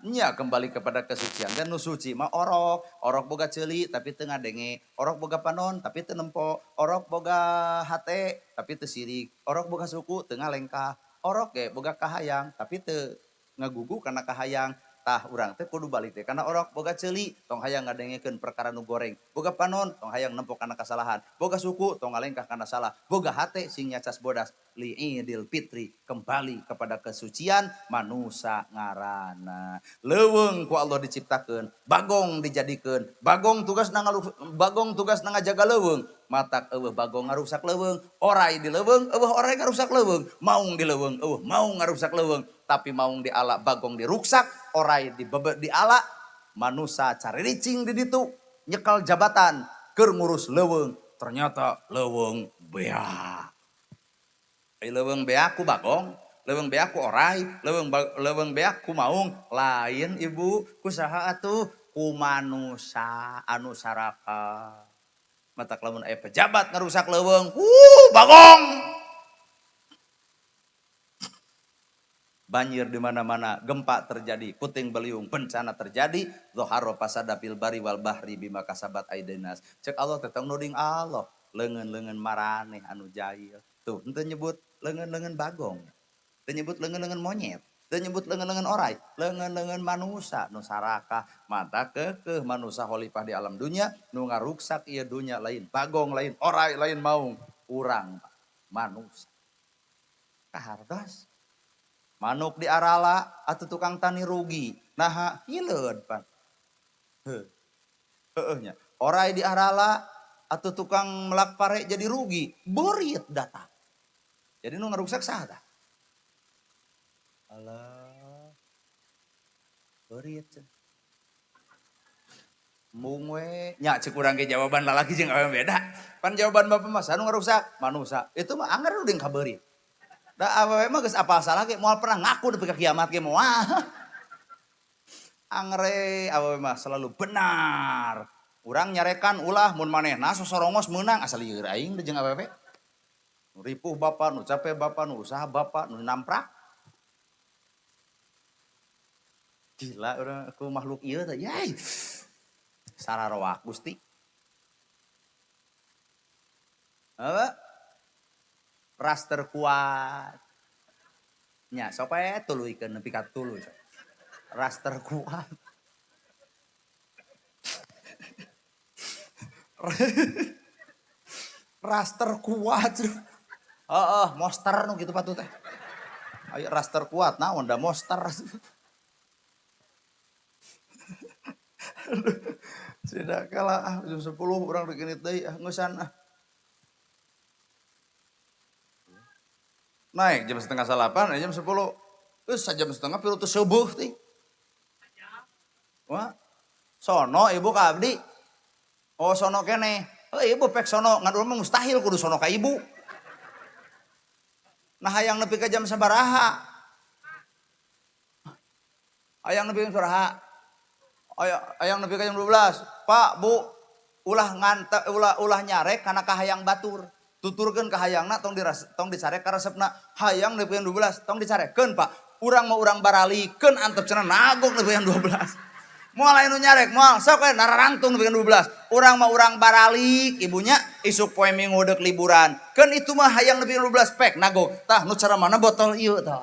Nya kembali kepada kesucian dan nu suci mah orok boga ceuli tapi teu ngadenge, orok boga panon tapi teu nempo, orok boga hate tapi teu sirik, orok boga suku teu ngalengkah, orok ge boga kahayang tapi teu ngagugu kana kahayang. Tah urang teh kudu balik teh kana orok boga ceuli tong hayang ngadengekeun perkara nu goreng, boga panon tong hayang nempo kana kasalahan, boga suku tong ngalengkah kana salah, boga hate sing nyacas bodas. Idul Fitri kembali kepada kesucian manusia ngaranna. Leuweung ku Allah diciptakeun, bagong dijadikeun, bagong tugas ngajaga leuweung. Matak eueuh bagong ngarusak leuweung, orai di leuweung, eueuh orai ngarusak leuweung, maung di leuweung, eueuh maung ngarusak leuweung. Tapi maung di ala bagong diruksak, orai di ala manusia cariricing di ditu, nyekal jabatan, keur ngurus leuweung, ternyata leuweung beak. Leuweung beak ku bagong, leuweung beak ku orai, leuweung beak ku maung, lain ibu ku saha atuh? Ku manusia anu saraka. Matak lamun aya pejabat ngarusak leuweung, bagong. Banjir di mana-mana, gempa terjadi, puting beliung, bencana terjadi, dhahara fasada fil bari wal bahri bima kasabat aidinas. Cek Allah tetang nuding Allah, leungeun-leungeun maraneh anu jahil. Tuh, henteu nyebut leungeun-leungeun bagong. Teu nyebut leungeun-leungeun monyet, teu nyebut leungeun-leungeun orai, leungeun-leungeun manusia nu sarakah. Mata keukeuh manusia khalifah di alam dunia, nu ngaruksak ieu dunia lain, bagong lain, orai lain maung, urang manusia. Kahartos. Manuk di arala atuh tukang tani rugi. Nah, hileud pan. Heueuhnya. Orai di arala atuh tukang melak pare jadi rugi. Beurit data. Jadi nu ngaruksak saha tah? Alah. Beurit. Mung we nya cek urang ge jawaban lalaki jeung awewe beda. Pan jawaban bapak mah anu ngarusak manusia. Itu mah anggar udah kabeurit. Da awewe mah geus apal salah ge moal pernah ngaku nepi ka kiamat ge moal. Angre awewe mah selalu benar. Urang nyarekan ulah mun manehna sosorongos meunang asal lieur aing jeung awewe. Ripuh bapak, nu capek bapak, nu usaha bapak, nu namprak. Gila orang aku makhluk ieu teh. Yai. Sararowak Gusti. Apa? Ras terkuat. Nya sok we tuluikeun nepi ka 3. Ras terkuat. Ras terkuat. Heeh, monster nu kitu patut teh. Ayo ras terkuat naon da monster. Tidak kalah jam 10 urang rek genit deui ngeusan ah. Naik jam 7:30 jam 10. Geus sajam setengah pilu teu subuh teh. Wah. Sono ibu ka abdi. Oh sono kene. Ibu pek sono ngan urang mustahil kudu sono ka ibu. Nah hayang nepi ka jam sabaraha? Hayang nepi ka jam sabaraha? Hayang nepi ka jam 12. Pak, Bu, ulah nyarek kana kahayang batur. Tuturkeun ka hayangna tong dicarek ka resepna. Hayang nepi ka jam 12 tong dicarekeun, Pak. Urang mau urang baralikeun antep cenah nagok nepi ka jam 12. Moal anu nyarek moal sok we nararangtung nepi ka jam 12. Urang mah urang baralik ibunya isuk poe minggu deuk liburan. Keun itu mah hayang nepi ka jam 12 pek nagok. Tah nu cara mana botol ieu tah.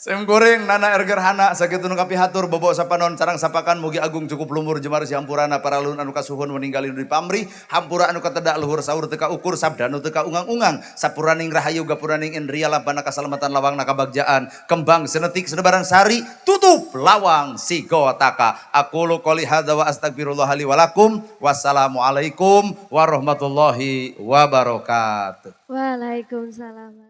Sem goreng nana ergerhana sakitu nu kapihatur bobo sapanon sareng sapakan mugi agung cukup lumur jemar si hampurana paralun anu kasuhun meninggal di pamrih hampura anu katedak luhur saur teu ukur sabda anu teu ungang-ungang sapuraning rahayu gapuraning indria lampana kasalamatan lawangna kabagjaan kembang senetik senebaran sari tutup lawang si gotaka aqulu qouli hadza wa astagfirullah li wa lakum wassalamualaikum warahmatullahi wabarakatuh. Waalaikumsalam.